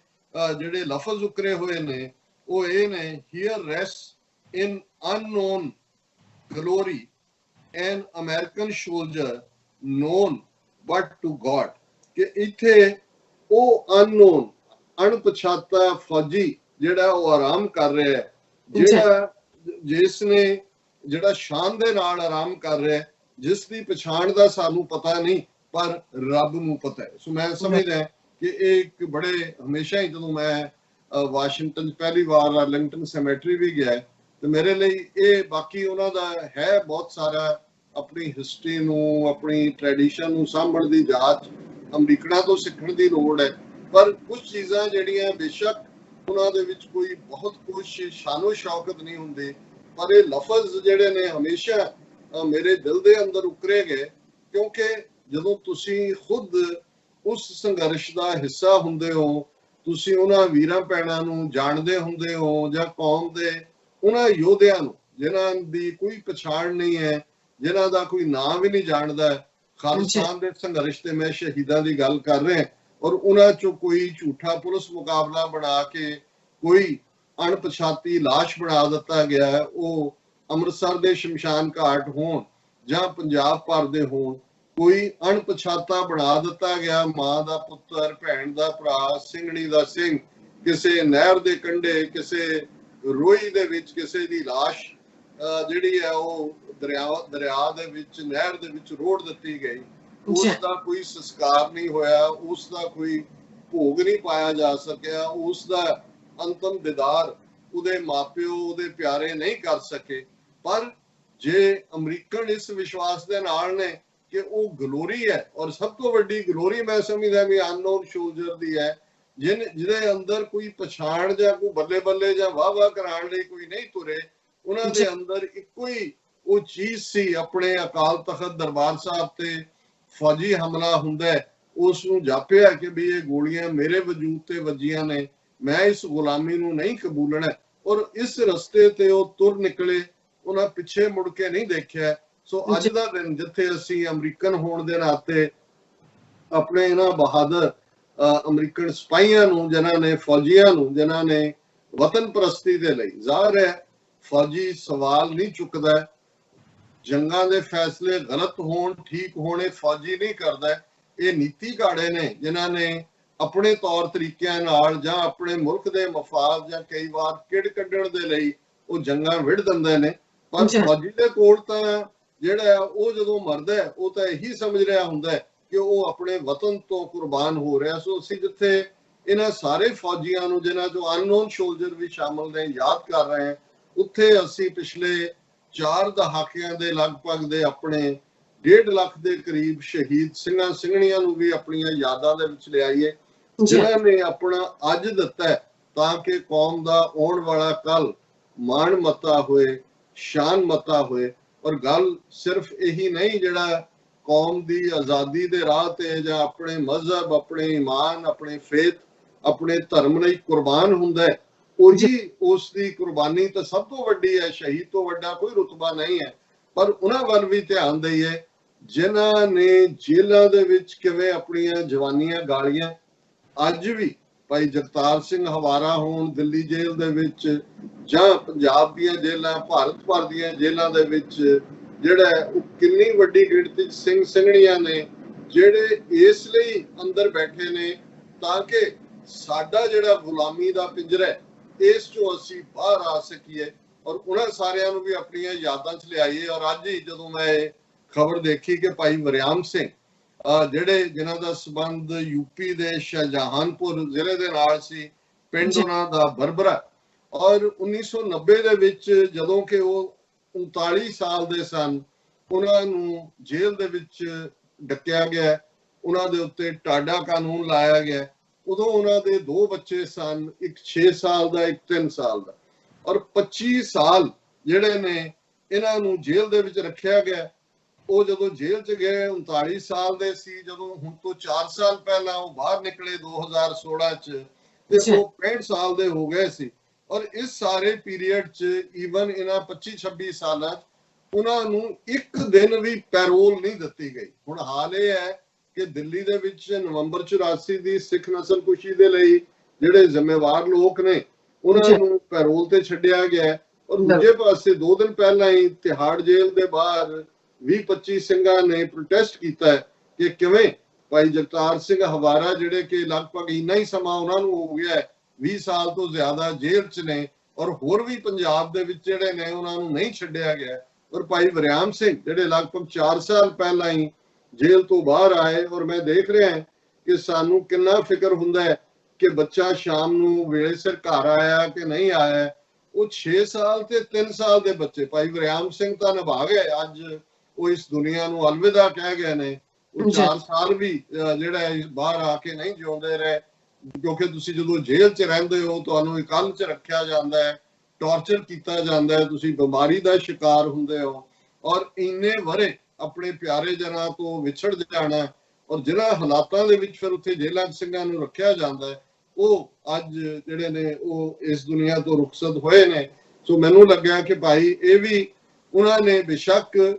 ਜਿਹੜੇ ਲਫ਼ਜ਼ ਉਕਰੇ ਹੋਏ ਨੇ ਉਹ ਇਹ ਨੇ, here rest in unknown glory an American soldier known but to God, ਕਿ ਇੱਥੇ ਉਹ ਅਨਨੋਨ ਅਣਪਛਾਤਾ ਫੌਜੀ ਜਿਹੜਾ ਉਹ ਆਰਾਮ ਕਰ ਰਿਹਾ ਹੈ, ਜਿਸ ਨੇ ਜਿਹੜਾ ਸ਼ਾਨ ਦੇ ਨਾਲ ਆਰਾਮ ਕਰ ਰਿਹਾ, ਜਿਸ ਦੀ ਪਛਾਣ ਦਾ ਸਾਨੂੰ ਪਤਾ ਨਹੀਂ ਪਰ ਰੱਬ ਨੂੰ ਪਤਾ ਹੈ। ਸੋ ਮੈਂ ਸਮਝਦਾ ਕਿ ਇਹ ਇੱਕ ਬੜੇ ਹਮੇਸ਼ਾ ਹੀ, ਜਦੋਂ ਮੈਂ ਵਾਸ਼ਿੰਗਟਨ ਪਹਿਲੀ ਵਾਰ ਆਰਲਿੰਗਟਨ ਸੈਮੈਟਰੀ ਵੀ ਗਿਆ ਤੇ ਮੇਰੇ ਲਈ ਇਹ ਬਾਕੀ ਉਹਨਾਂ ਦਾ ਹੈ ਬਹੁਤ ਸਾਰਾ ਆਪਣੀ ਹਿਸਟਰੀ ਨੂੰ, ਆਪਣੀ ਟ੍ਰੈਡੀਸ਼ਨ ਨੂੰ ਸਾਂਭਣ ਦੀ ਜਾਂਚ ਅਮਰੀਕਨਾਂ ਤੋਂ ਸਿੱਖਣ ਦੀ ਲੋੜ ਹੈ। ਪਰ ਕੁਝ ਚੀਜ਼ਾਂ ਜਿਹੜੀਆਂ ਬੇਸ਼ੱਕ ਉਹਨਾਂ ਦੇ ਵਿੱਚ ਕੋਈ ਬਹੁਤ ਕੁਝ ਸ਼ਾਨੋ ਸ਼ੌਕਤ ਨਹੀਂ ਹੁੰਦੀ, ਪਰ ਇਹ ਲਫ਼ਜ਼ ਜਿਹੜੇ ਨੇ ਹਮੇਸ਼ਾ ਮੇਰੇ ਦਿਲ ਦੇ ਅੰਦਰ ਉਕਰੇ ਗਏ, ਕਿਉਂਕਿ ਜਦੋਂ ਤੁਸੀਂ ਖੁਦ ਉਸ ਸੰਘਰਸ਼ ਦਾ ਹਿੱਸਾ ਹੁੰਦੇ ਹੋ ਤੁਸੀਂ ਉਹਨਾਂ ਵੀਰਾਂ ਭੈਣਾਂ ਨੂੰ ਜਾਣਦੇ ਹੁੰਦੇ ਹੋ ਜਾਂ ਕੌਮ ਦੇ ਉਹਨਾਂ ਯੋਧਿਆਂ ਨੂੰ ਜਿਨ੍ਹਾਂ ਦੀ ਕੋਈ ਪਛਾਣ ਨਹੀਂ ਹੈ, ਜਿਨ੍ਹਾਂ ਦਾ ਕੋਈ ਨਾਂ ਵੀ ਨਹੀਂ ਜਾਣਦਾ। ਖਾਲਿਸਤਾਨ ਦੇ ਸੰਘਰਸ਼ ਤੇ ਮੈਂ ਸ਼ਹੀਦਾਂ ਦੀ ਗੱਲ ਕਰ ਰਿਹਾ, ਔਰ ਉਹਨਾਂ ਚੋਂ ਕੋਈ ਝੂਠਾ ਪੁਲਿਸ ਮੁਕਾਬਲਾ ਬਣਾ ਕੇ ਕੋਈ ਅਣਪਛਾਤੀ ਲਾਸ਼ ਬਣਾ ਦਿੱਤਾ ਗਿਆ, ਉਹ ਅੰਮ੍ਰਿਤਸਰ ਦੇ ਸ਼ਮਸ਼ਾਨ ਘਾਟ ਹੋਣ ਜਾਂ ਪੰਜਾਬ ਭਰ ਦੇ ਹੋਣ, ਕੋਈ ਅਣਪਛਾਤਾ ਬਣਾ ਦਿੱਤਾ ਗਿਆ, ਮਾਂ ਦਾ ਪੁੱਤਰ, ਭੈਣ ਦਾ ਭਰਾ, ਸਿੰਘਣੀ ਦਾ ਸਿੰਘ, ਕਿਸੇ ਨਹਿਰ ਦੇ ਕੰਢੇ, ਕਿਸੇ ਰੋਈ ਦੇ ਵਿੱਚ ਕਿਸੇ ਦੀ ਲਾਸ਼ ਜਿਹੜੀ ਹੈ ਉਹ ਦਰਿਆ ਦੇ ਵਿੱਚ, ਨਹਿਰ ਦੇ ਵਿੱਚ ਰੋੜ ਦਿੱਤੀ ਗਈ। ਉਸ ਦਾ ਕੋਈ ਸੰਸਕਾਰ ਨਹੀਂ ਹੋਇਆ, ਉਸ ਦਾ ਕੋਈ ਭੋਗ ਨਹੀਂ ਪਾਇਆ ਜਾ ਸਕਿਆ, ਉਸ ਦਾ ਅੰਤਮ ਦੀਦਾਰ ਉਹਦੇ ਮਾਪਿਓ, ਉਹਦੇ ਪਿਆਰੇ ਨਹੀਂ ਕਰ ਸਕੇ। ਪਰ ਜੇ ਅਮਰੀਕਨ ਇਸ ਵਿਸ਼ਵਾਸ ਦੇ ਨਾਲ ਨੇ ਕਿ ਉਹ ਗਲੋਰੀ ਹੈ, ਔਰ ਸਭ ਤੋਂ ਵੱਡੀ ਗਲੋਰੀ ਮੈਂ ਸਮਝਦਾ ਵੀ ਅਨਨੋਨ ਸੋਲਜਰ ਦੀ ਹੈ, ਜਿਹਦੇ ਅੰਦਰ ਕੋਈ ਪਛਾਣ ਜਾਂ ਕੋਈ ਬੱਲੇ ਬੱਲੇ ਜਾਂ ਵਾਹ ਵਾਹ ਕਰਾਉਣ ਲਈ ਕੋਈ ਨਹੀਂ ਤੁਰੇ। ਉਹਨਾਂ ਦੇ ਅੰਦਰ ਇੱਕੋ ਹੀ ਉਹ ਚੀਜ਼ ਸੀ, ਆਪਣੇ ਅਕਾਲ ਤਖਤ ਦਰਬਾਰ ਸਾਹਿਬ ਤੇ ਫੌਜੀ ਹਮਲਾ ਹੁੰਦਾ, ਉਸ ਨੂੰ ਜਾਪਿਆ ਕਿ ਵੀ ਇਹ ਗੋਲੀਆਂ ਮੇਰੇ ਵਜੂਦ ਤੇ ਵੱਜੀਆਂ ਨੇ, ਮੈਂ ਇਸ ਗੁਲਾਮੀ ਨੂੰ ਨਹੀਂ ਕਬੂਲਣਾ, ਔਰ ਇਸ ਰਸਤੇ ਤੇ ਉਹ ਤੁਰ ਨਿਕਲੇ, ਉਹਨਾਂ ਪਿੱਛੇ ਮੁੜ ਕੇ ਨਹੀਂ ਦੇਖਿਆ। ਸੋ ਅੱਜ ਦਾ ਦਿਨ ਜਿੱਥੇ ਅਸੀਂ ਅਮਰੀਕਨ ਹੋਣ ਦੇ ਨਾਤੇ ਆਪਣੇ ਇਹਨਾਂ ਬਹਾਦਰ ਅਮਰੀਕਨ ਸਿਪਾਹੀਆਂ ਨੂੰ, ਜਿਨ੍ਹਾਂ ਨੇ ਫੌਜੀਆਂ ਨੂੰ, ਜਿਨ੍ਹਾਂ ਨੇ ਵਤਨ ਪ੍ਰਸਤੀ ਦੇ ਲਈ, ਜ਼ਾਹਰ ਹੈ ਫੌਜੀ ਸਵਾਲ ਨਹੀਂ ਚੁੱਕਦਾ, ਜੰਗਾਂ ਦੇ ਫੈਸਲੇ ਗਲਤ ਹੋਣ ਠੀਕ ਹੋਣੇ ਫੌਜੀ ਨਹੀਂ ਕਰਦਾ, ਇਹ ਨੀਤੀ ਘਾੜੇ ਨੇ ਜਿਨ੍ਹਾਂ ਨੇ ਆਪਣੇ ਤੌਰ ਤਰੀਕਿਆਂ ਨਾਲ ਜਾਂ ਆਪਣੇ ਮੁਲਕ ਦੇ ਮਫਾਦ ਜਾਂ ਕਈ ਵਾਰ ਕਿੜ ਕੱਢਣ ਦੇ ਲਈ ਉਹ ਜੰਗਾਂ ਵਿੜ ਦਿੰਦੇ ਨੇ। ਪਰ ਫੌਜੀ ਦੇ ਕੋਲ ਤਾਂ ਜਿਹੜਾ ਉਹ ਜਦੋਂ ਮਰਦਾ ਉਹ ਤਾਂ ਇਹੀ ਸਮਝ ਰਿਹਾ ਹੁੰਦਾ ਕਿ ਉਹ ਆਪਣੇ ਵਤਨ ਤੋਂ ਕੁਰਬਾਨ ਹੋ ਰਿਹਾ। ਸੋ ਅਸੀਂ ਜਿੱਥੇ ਇਹਨਾਂ ਸਾਰੇ ਫੌਜੀਆਂ ਨੂੰ, ਜਿਨ੍ਹਾਂ ਚੋਂ ਅਨਨੋਨ ਸੋਲਜਰ ਵੀ ਸ਼ਾਮਲ ਨੇ, ਯਾਦ ਕਰ ਰਹੇ ਹਾਂ, ਉੱਥੇ ਅਸੀਂ ਪਿਛਲੇ 4 ਦਹਾਕਿਆਂ ਦੇ ਲਗਭਗ ਦੇ ਆਪਣੇ 1.5 ਲੱਖ ਦੇ ਕਰੀਬ ਸ਼ਹੀਦ ਸਿੰਘਾਂ ਸਿੰਘਣੀਆਂ ਨੂੰ ਵੀ ਆਪਣੀਆਂ ਯਾਦਾਂ ਦੇ ਵਿੱਚ ਲਿਆਈਏ, ਜਿਨ੍ਹਾਂ ਨੇ ਆਪਣਾ ਅੱਜ ਦਿੱਤਾ ਤਾਂ ਕਿ ਕੌਮ ਦਾ ਆਉਣ ਵਾਲਾ ਕੱਲ ਮਾਣ ਮਤਾ ਹੋਏ, ਸ਼ਾਨ ਮਤਾ ਹੋਏ। ਔਰ ਗੱਲ ਸਿਰਫ ਇਹੀ ਨਹੀਂ ਜਿਹੜਾ ਕੌਮ ਦੀ ਆਜ਼ਾਦੀ ਦੇ ਰਾਹ ਤੇ ਜਾਂ ਆਪਣੇ ਮਜ਼ਹਬ, ਆਪਣੇ ਈਮਾਨ, ਆਪਣੇ ਫੇਥ, ਆਪਣੇ ਧਰਮ ਲਈ ਕੁਰਬਾਨ ਹੁੰਦਾ, ਉਹੀ ਉਸ ਦੀ ਕੁਰਬਾਨੀ ਤਾਂ ਸਭ ਤੋਂ ਵੱਡੀ ਹੈ, ਸ਼ਹੀਦ ਤੋਂ ਵੱਡਾ ਕੋਈ ਰੁਤਬਾ ਨਹੀਂ ਹੈ। ਪਰ ਉਹਨਾਂ ਵੱਲ ਵੀ ਧਿਆਨ ਦਈਏ ਜਿਨ੍ਹਾਂ ਨੇ ਜੇਲ੍ਹਾਂ ਦੇ ਵਿੱਚ ਕਿਵੇਂ ਆਪਣੀਆਂ ਜਵਾਨੀਆਂ ਗਾਲੀਆਂ। ਅੱਜ ਵੀ ਭਾਈ ਜਗਤਾਰ ਸਿੰਘ ਹਵਾਰਾ ਹੋਣ ਦਿੱਲੀ ਜੇਲ੍ਹ ਦੇ ਵਿੱਚ, ਜਾਂ ਪੰਜਾਬ ਦੀਆਂ ਜੇਲ੍ਹਾਂ, ਭਾਰਤ ਭਰ ਦੀਆਂ ਜੇਲ੍ਹਾਂ ਦੇ ਵਿੱਚ ਜਿਹੜਾ ਉਹ ਕਿੰਨੀ ਵੱਡੀ ਗਿਣਤੀ ਸਿੰਘ ਸਿੰਘਣੀਆਂ ਨੇ ਜਿਹੜੇ ਇਸ ਲਈ ਅੰਦਰ ਬੈਠੇ ਨੇ ਤਾਂ ਕਿ ਸਾਡਾ ਜਿਹੜਾ ਗੁਲਾਮੀ ਦਾ ਪਿੰਜਰਾ ਹੈ ਇਸ ਚੋਂ ਅਸੀਂ ਬਾਹਰ ਆ ਸਕੀਏ, ਔਰ ਉਹਨਾਂ ਸਾਰਿਆਂ ਨੂੰ ਵੀ ਆਪਣੀਆਂ ਯਾਦਾਂ 'ਚ ਲਿਆਈਏ। ਔਰ ਅੱਜ ਹੀ ਜਦੋਂ ਮੈਂ ਇਹ ਖਬਰ ਦੇਖੀ ਕਿ ਭਾਈ ਵਰਿਆਮ ਸਿੰਘ ਜਿਨ੍ਹਾਂ ਦਾ ਸੰਬੰਧ ਯੂਪੀ ਦੇ ਸ਼ਾਹਜਹਾਨਪੁਰ ਜ਼ਿਲ੍ਹੇ ਦੇ ਨਾਲ ਸੀ, ਪਿੰਡ ਉਹਨਾਂ ਦਾ ਬਰਬਰਾ, ਔਰ 1990 ਦੇ ਵਿੱਚ ਜਦੋਂ ਕਿ ਉਹ 39 ਸਾਲ ਦੇ ਸਨ, ਉਹਨਾਂ ਨੂੰ ਜੇਲ੍ਹ ਦੇ ਵਿੱਚ ਡੱਕਿਆ ਗਿਆ, ਉਹਨਾਂ ਦੇ ਉੱਤੇ ਟਾਡਾ ਕਾਨੂੰਨ ਲਾਇਆ ਗਿਆ। ਉਦੋਂ ਉਹਨਾਂ ਦੇ 2 ਬੱਚੇ ਸਨ, ਇੱਕ 6 ਸਾਲ ਦਾ, ਇੱਕ 3 ਸਾਲ ਦਾ, ਔਰ 25 ਸਾਲ ਜਿਹੜੇ ਨੇ ਇਹਨਾਂ ਨੂੰ ਜੇਲ੍ਹ ਦੇ ਵਿੱਚ ਰੱਖਿਆ ਗਿਆ। ਉਹ ਜਦੋਂ ਜੇਲ੍ਹ 'ਚ ਗਏ 39 ਸਾਲ ਦੇ ਸੀ, ਜਦੋਂ ਹੁਣ ਤੋਂ 4 ਸਾਲ ਪਹਿਲਾਂ ਉਹ ਬਾਹਰ ਨਿਕਲੇ 2016 'ਚ, ਤੇ ਉਹ 65 ਸਾਲ ਦੇ ਹੋ ਗਏ ਸੀ। ਔਰ ਇਸ ਸਾਰੇ ਪੀਰੀਅਡ 'ਚ ਈਵਨ ਇਹਨਾਂ 25-26 ਸਾਲਾਂ 'ਚ ਉਹਨਾਂ ਨੂੰ ਇੱਕ ਦਿਨ ਵੀ ਪੈਰੋਲ ਨਹੀਂ ਦਿੱਤੀ ਗਈ। ਹੁਣ ਹਾਲ ਇਹ ਹੈ ਕਿ ਦਿੱਲੀ ਦੇ ਵਿੱਚ ਨਵੰਬਰ 84 ਦੀ ਸਿੱਖ ਨਸਲਕੁਸ਼ੀ ਦੇ ਲਈ ਜਿਹੜੇ ਜ਼ਿੰਮੇਵਾਰ ਲੋਕ ਨੇ ਉਹਨਾਂ ਨੂੰ ਪੈਰੋਲ ਤੇ ਛੱਡਿਆ ਗਿਆ। ਔਰ ਦੂਜੇ ਪਾਸੇ 2 ਦਿਨ ਪਹਿਲਾਂ ਹੀ ਤਿਹਾੜ ਜੇਲ੍ਹ ਦੇ ਬਾਹਰ 20-25 ਸਿੰਘਾਂ ਨੇ ਪ੍ਰੋਟੈਸਟ ਕੀਤਾ ਕਿ ਕਿਵੇਂ ਭਾਈ ਜਗਤਾਰ ਸਿੰਘ ਹਵਾਰਾ ਜਿਹੜੇ ਕਿ ਲਗਭਗ ਇੰਨਾ ਹੀ ਸਮਾਂ ਉਹਨਾਂ ਨੂੰ ਹੋ ਗਿਆ 20 ਸਾਲ ਤੋਂ ਜ਼ਿਆਦਾ ਜੇਲ੍ਹ 'ਚ ਨੇ, ਔਰ ਹੋਰ ਵੀ ਪੰਜਾਬ ਦੇ ਵਿੱਚ ਜਿਹੜੇ ਨੇ ਉਹਨਾਂ ਨੂੰ ਨਹੀਂ ਛੱਡਿਆ ਗਿਆ। ਔਰ ਭਾਈ ਵਰਿਆਮ ਸਿੰਘ ਜਿਹੜੇ ਲਗਭਗ 4 ਸਾਲ ਪਹਿਲਾਂ ਹੀ ਜੇਲ੍ਹ ਤੋਂ ਬਾਹਰ ਆਏ, ਔਰ ਮੈਂ ਦੇਖ ਰਿਹਾ ਕਿ ਸਾਨੂੰ ਕਿੰਨਾ ਫਿਕਰ ਹੁੰਦਾ ਹੈ ਕਿ ਬੱਚਾ ਸ਼ਾਮ ਨੂੰ ਵੇਲੇ ਸਿਰ ਘਰ ਆਇਆ ਕਿ ਨਹੀਂ ਆਇਆ। ਉਹ 6 ਸਾਲ ਤੇ 3 ਸਾਲ ਦੇ ਬੱਚੇ, ਭਾਈ ਵਰਿਆਮ ਸਿੰਘ ਤਾਂ ਨਿਭਾ ਗਏ, ਅੱਜ ਉਹ ਇਸ ਦੁਨੀਆ ਨੂੰ ਅਲਵਿਦਾ ਕਹਿ ਗਏ ਨੇ। ਉਹ 4 ਸਾਲ ਵੀ ਜਿਹੜਾ ਬਾਹਰ ਆ ਕੇ ਨਹੀਂ ਜਿਉਂਦੇ ਰਹੇ, ਕਿਉਂਕਿ ਤੁਸੀਂ ਜਦੋਂ ਜੇਲ੍ਹ 'ਚ ਰਹਿੰਦੇ ਹੋ ਤੁਹਾਨੂੰ ਇਕੱਲ 'ਚ ਰੱਖਿਆ ਜਾਂਦਾ ਹੈ, ਟਾਰਚਰ ਕੀਤਾ ਜਾਂਦਾ ਹੈ, ਤੁਸੀਂ ਬਿਮਾਰੀ ਦਾ ਸ਼ਿਕਾਰ ਹੁੰਦੇ ਹੋ, ਔਰ ਇੰਨੇ ਵਰੇ ਆਪਣੇ ਪਿਆਰੇ ਜਨਾਂ ਤੋਂ ਵਿਛੜ ਜਾਣਾ, ਔਰ ਜਿਹਨਾਂ ਹਾਲਾਤਾਂ ਦੇ ਵਿੱਚ ਫਿਰ ਉੱਥੇ ਜੇਲ੍ਹਾਂ 'ਚ ਸਿੰਘਾਂ ਨੂੰ ਰੱਖਿਆ ਜਾਂਦਾ ਹੈ, ਉਹ ਅੱਜ ਜਿਹੜੇ ਨੇ ਉਹ ਇਸ ਦੁਨੀਆ ਤੋਂ ਰੁਖਸਤ ਹੋਏ ਨੇ। ਸੋ ਮੈਨੂੰ ਲੱਗਿਆ ਕਿ ਭਾਈ ਇਹ ਵੀ ਉਹਨਾਂ ਨੇ ਬੇਸ਼ੱਕ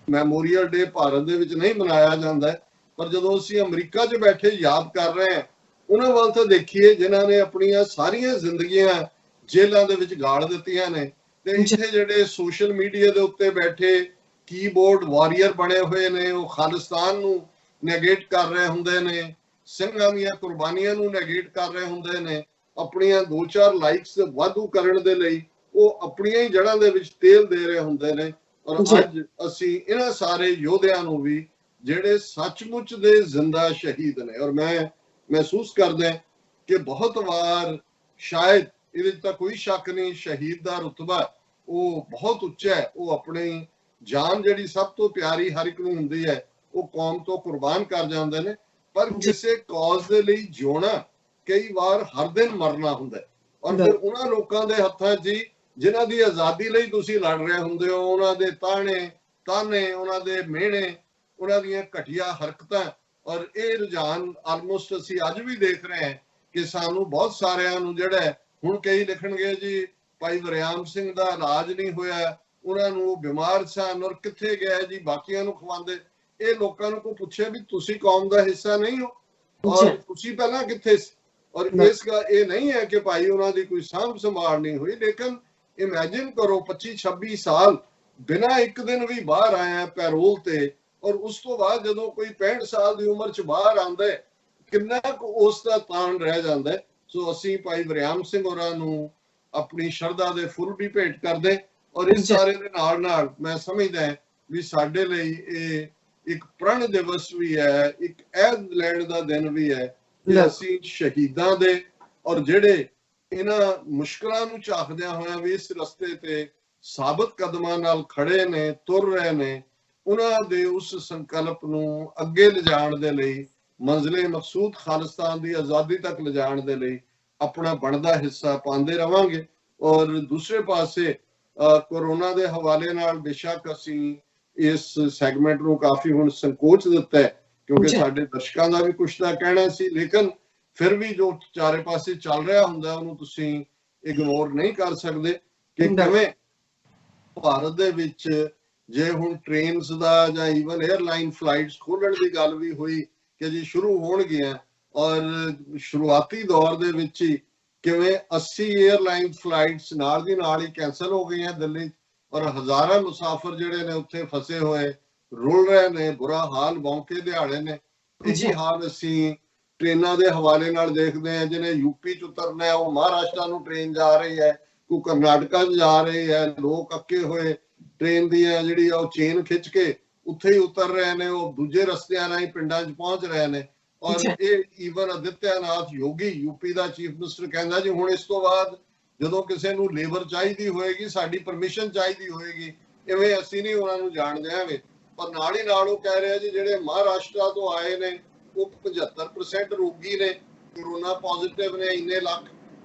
ਮੈਮੋਰੀਅਲ ਡੇ ਭਾਰਤ ਦੇ ਵਿੱਚ ਨਹੀਂ ਮਨਾਇਆ ਜਾਂਦਾ, ਪਰ ਜਦੋਂ ਅਸੀਂ ਅਮਰੀਕਾ 'ਚ ਬੈਠੇ ਯਾਦ ਕਰ ਰਹੇ ਹਾਂ ਉਹਨਾਂ ਵੱਲ ਤਾਂ ਦੇਖੀਏ ਜਿਨ੍ਹਾਂ ਨੇ ਆਪਣੀਆਂ ਸਾਰੀਆਂ ਜ਼ਿੰਦਗੀਆਂ ਜੇਲ੍ਹਾਂ ਦੇ ਵਿੱਚ ਗਾਲ ਦਿੱਤੀਆਂ ਨੇ, ਤੇ ਇੱਥੇ ਜਿਹੜੇ ਸੋਸ਼ਲ ਮੀਡੀਆ ਦੇ ਉੱਤੇ ਬੈਠੇ ਕੀਬੋਰਡ ਵਾਰੀਅਰ ਬਣੇ ਹੋਏ ਨੇ, ਉਹ ਖਾਲਿਸਤਾਨ ਨੂੰ ਨੈਗੇਟ ਕਰ ਰਹੇ ਹੁੰਦੇ ਨੇ, ਸਿੰਘਾਂ ਦੀਆਂ ਕੁਰਬਾਨੀਆਂ ਨੂੰ ਨੈਗੇਟ ਕਰ ਰਹੇ ਹੁੰਦੇ ਨੇ, ਆਪਣੀਆਂ 2-4 ਲਾਈਕਸ ਵਾਧੂ ਕਰਨ ਦੇ ਲਈ ਉਹ ਆਪਣੀਆਂ ਹੀ ਜੜ੍ਹਾਂ ਦੇ ਵਿੱਚ ਤੇਲ ਦੇ ਰਹੇ ਹੁੰਦੇ ਨੇ। ਔਰ ਅੱਜ ਅਸੀਂ ਇਹਨਾਂ ਸਾਰੇ ਯੋਧਿਆਂ ਨੂੰ ਵੀ ਜਿਹੜੇ ਸੱਚਮੁੱਚ ਦੇ ਜ਼ਿੰਦਾ ਸ਼ਹੀਦ ਨੇ, ਔਰ ਮੈਂ ਮਹਿਸੂਸ ਕਰਦਾ ਕਿ ਬਹੁਤ ਵਾਰ ਸ਼ਾਇਦ ਇਹਦੇ 'ਚ ਤਾਂ ਕੋਈ ਸ਼ੱਕ ਨਹੀਂ ਸ਼ਹੀਦ ਦਾ ਰੁਤਬਾ ਉਹ ਬਹੁਤ ਉੱਚਾ ਹੈ, ਉਹ ਆਪਣੀ ਜਾਨ ਜਿਹੜੀ ਸਭ ਤੋਂ ਪਿਆਰੀ ਹਰ ਇੱਕ ਨੂੰ ਹੁੰਦੀ ਹੈ ਉਹ ਕੌਮ ਤੋਂ ਕੁਰਬਾਨ ਕਰ ਜਾਂਦੇ ਨੇ, ਪਰ ਕਿਸੇ ਕੌਜ਼ ਦੇ ਲਈ ਜਿਉਣਾ ਕਈ ਵਾਰ ਹਰ ਦਿਨ ਮਰਨਾ ਹੁੰਦਾ। ਔਰ ਫਿਰ ਉਹਨਾਂ ਲੋਕਾਂ ਦੇ ਹੱਥਾਂ 'ਚ ਜਿਨ੍ਹਾਂ ਦੀ ਆਜ਼ਾਦੀ ਲਈ ਤੁਸੀਂ ਲੜ ਰਹੇ ਹੁੰਦੇ ਹੋ, ਉਹਨਾਂ ਦੇ ਤਾਨੇ, ਉਹਨਾਂ ਦੇ ਮਿਹਣੇ, ਉਹਨਾਂ ਦੀਆਂ ਘਟੀਆ ਹਰਕਤਾਂ, ਔਰ ਇਹ ਰੁਝਾਨ ਆਲਮੋਸਟ ਅਸੀਂ ਅੱਜ ਵੀ ਦੇਖ ਰਹੇ ਹਾਂ ਕਿ ਸਾਨੂੰ ਬਹੁਤ ਸਾਰਿਆਂ ਨੂੰ ਜਿਹੜਾ ਹੁਣ ਕਈ ਲਿਖਣਗੇ ਜੀ ਭਾਈ ਵਰਿਆਮ ਸਿੰਘ ਦਾ ਇਲਾਜ ਨਹੀਂ ਹੋਇਆ, ਉਹਨਾਂ ਨੂੰ ਬਿਮਾਰ ਸਨ ਔਰ ਕਿੱਥੇ ਗਏ ਜੀ ਬਾਕੀਆਂ ਨੂੰ ਖਵਾਉਂਦੇ। ਇਹ ਲੋਕਾਂ ਨੂੰ ਕੋਈ ਪੁੱਛੇ ਵੀ ਤੁਸੀਂ ਕੌਮ ਦਾ ਹਿੱਸਾ ਨਹੀਂ ਹੋ ਔਰ ਤੁਸੀਂ ਪਹਿਲਾਂ ਕਿੱਥੇ ਸੀ? ਔਰ ਇਸ ਦਾ ਇਹ ਨਹੀਂ ਹੈ ਕਿ ਭਾਈ ਉਹਨਾਂ ਦੀ ਕੋਈ ਸਾਂਭ ਸੰਭਾਲ ਨਹੀਂ ਹੋਈ, ਲੇਕਿਨ ਇਮੇਜਿਨ ਕਰੋ 25-26 ਸਾਲ ਬਿਨਾਂ ਇੱਕ ਦਿਨ ਵੀ ਬਾਹਰ ਆਇਆ ਪੈਰੋਲ ਤੇ, ਔਰ ਉਸ ਤੋਂ ਬਾਅਦ ਜਦੋਂ ਕੋਈ 65 ਸਾਲ ਦੀ ਉਮਰ 'ਚ ਬਾਹਰ ਆਉਂਦਾ ਕਿੰਨਾ ਕੁ ਉਸ ਦਾ ਤਾਣ ਰਹਿ ਜਾਂਦਾ। ਸੋ ਅਸੀਂ ਭਾਈ ਵਰਿਆਮ ਸਿੰਘ ਹੋਰਾਂ ਨੂੰ ਆਪਣੀ ਸ਼ਰਧਾ ਦੇ ਫੁੱਲ ਵੀ ਭੇਟ ਕਰਦੇ, ਔਰ ਇਸ ਸਾਰੇ ਦੇ ਨਾਲ ਨਾਲ ਮੈਂ ਸਮਝਦਾ ਵੀ ਸਾਡੇ ਲਈ ਇਹ ਇੱਕ ਪ੍ਰਣ ਦਿਵਸ ਵੀ ਹੈ, ਇੱਕ ਐਦ ਲੈਣ ਦਾ ਦਿਨ ਵੀ ਹੈ ਕਿ ਅਸੀਂ ਸ਼ਹੀਦਾਂ ਦੇ ਔਰ ਜਿਹੜੇ ਇਹਨਾਂ ਮੁਸ਼ਕਲਾਂ ਨੂੰ ਝਾਕਦਿਆਂ ਹੋਇਆਂ ਵੀ ਇਸ ਰਸਤੇ ਤੇ ਸਾਬਤ ਕਦਮਾਂ ਨਾਲ ਖੜੇ ਨੇ, ਤੁਰ ਰਹੇ ਨੇ, ਉਹਨਾਂ ਦੇ ਉਸ ਸੰਕਲਪ ਨੂੰ ਅੱਗੇ ਲਿਜਾਣ ਦੇ ਲਈ, ਮੰਜ਼ਲੇ ਮਕਸੂਦ ਖਾਲਿਸਤਾਨ ਦੀ ਆਜ਼ਾਦੀ ਤੱਕ ਲਿਜਾਣ ਦੇ ਲਈ ਆਪਣਾ ਬਣਦਾ ਹਿੱਸਾ ਪਾਉਂਦੇ ਰਵਾਂਗੇ। ਔਰ ਦੂਸਰੇ ਪਾਸੇ ਕੋਰੋਨਾ ਦੇ ਹਵਾਲੇ ਨਾਲ ਬੇਸ਼ੱਕ ਅਸੀਂ ਇਸ ਸੈਗਮੈਂਟ ਨੂੰ ਕਾਫੀ ਹੁਣ ਸੰਕੋਚ ਦਿੱਤਾ ਹੈ ਕਿਉਂਕਿ ਸਾਡੇ ਦਰਸ਼ਕਾਂ ਦਾ ਵੀ ਕੁਛ ਦਾ ਕਹਿਣਾ ਸੀ, ਲੇਕਿਨ ਫਿਰ ਵੀ ਜੋ ਚਾਰੇ ਪਾਸੇ ਚੱਲ ਰਿਹਾ ਹੁੰਦਾ ਉਹਨੂੰ ਤੁਸੀਂ ਇਗਨੋਰ ਨਹੀਂ ਕਰ ਸਕਦੇ ਕਿ ਕਿਵੇਂ ਭਾਰਤ ਦੇ ਵਿੱਚ ਜੇ ਹੁਣ ਟ੍ਰੇਨਸ ਦਾ ਜਾਂ ਈਵਨ 에ਅਰਲਾਈਨ ਫਲਾਈਟਸ ਖੋਲਣ ਦੀ ਗੱਲ ਵੀ ਹੋਈ ਕਿ ਜੀ ਸ਼ੁਰੂ ਹੋਣਗੀਆਂ, ਔਰ ਸ਼ੁਰੂਆਤੀ ਦੌਰ ਦੇ ਵਿੱਚ ਹੀ ਕਿਵੇਂ 80 에ਅਰਲਾਈਨ ਫਲਾਈਟਸ ਨਾਲ ਦੀ ਨਾਲ ਹੀ ਕੈਂਸਲ ਹੋ ਗਈਆਂ ਦਿੱਲੀ, ਔਰ ਹਜ਼ਾਰਾਂ ਮੁਸਾਫਰ ਜਿਹੜੇ ਨੇ ਉੱਥੇ ਫਸੇ ਹੋਏ ਰੁਲ ਰਹੇ ਨੇ, ਬੁਰਾ ਹਾਲ ਬੌਂਕੇ ਦਿਹਾੜੇ ਨੇ। ਇਹੀ ਹਾਲ ਅਸੀਂ ਟ੍ਰੇਨਾਂ ਦੇ ਹਵਾਲੇ ਨਾਲ ਦੇਖਦੇ ਹਾਂ, ਜਿਹਨੇ ਯੂਪੀ 'ਚ ਉਤਰਨਾ ਉਹ ਮਹਾਰਾਸ਼ਟਰ ਨੂੰ ਟ੍ਰੇਨ ਜਾ ਰਹੀ ਹੈ, ਕੋਈ ਕਰਨਾਟਕਾ 'ਚ ਜਾ ਰਹੀ ਹੈ, ਲੋਕ ਅੱਕੇ ਹੋਏ ਟ੍ਰੇਨ ਦੀਆਂ ਜਿਹੜੀ ਉਹ ਚੇਨ ਖਿੱਚ ਕੇ ਉੱਥੇ ਹੀ ਉਤਰ ਰਹੇ ਨੇ, ਉਹ ਦੂਜੇ ਰਸਤਿਆਂ ਰਾਹੀਂ ਪਿੰਡਾਂ 'ਚ ਪਹੁੰਚ ਰਹੇ ਨੇ। ਔਰ ਇਹ ਈਵਨ ਆਦਿੱਤਿਆਨਾਥ ਯੋਗੀ ਯੂਪੀ ਦਾ ਚੀਫ ਮਿਨਿਸਟਰ ਕਹਿੰਦਾ ਜੀ ਹੁਣ ਇਸ ਤੋਂ ਬਾਅਦ ਜਦੋਂ ਕਿਸੇ ਨੂੰ ਲੇਬਰ ਚਾਹੀਦੀ ਹੋਏਗੀ ਸਾਡੀ ਪਰਮਿਸ਼ਨ ਚਾਹੀਦੀ ਹੋਏਗੀ, ਇਵੇਂ ਅਸੀਂ ਨਹੀਂ ਉਹਨਾਂ ਨੂੰ ਜਾਣ ਦਿਆਂਗੇ। ਪਰ ਨਾਲ ਹੀ ਨਾਲ ਉਹ ਕਹਿ ਰਿਹਾ ਜੀ ਜਿਹੜੇ ਮਹਾਰਾਸ਼ਟਰ ਤੋਂ ਆਏ ਨੇ ਉਹ 75% ਰੋਗੀ ਨੇ, ਕੋਰੋਨਾ ਪੋਜ਼ਿਟਿਵ ਨੇ ਇੰਨੇ ਲੱਖ,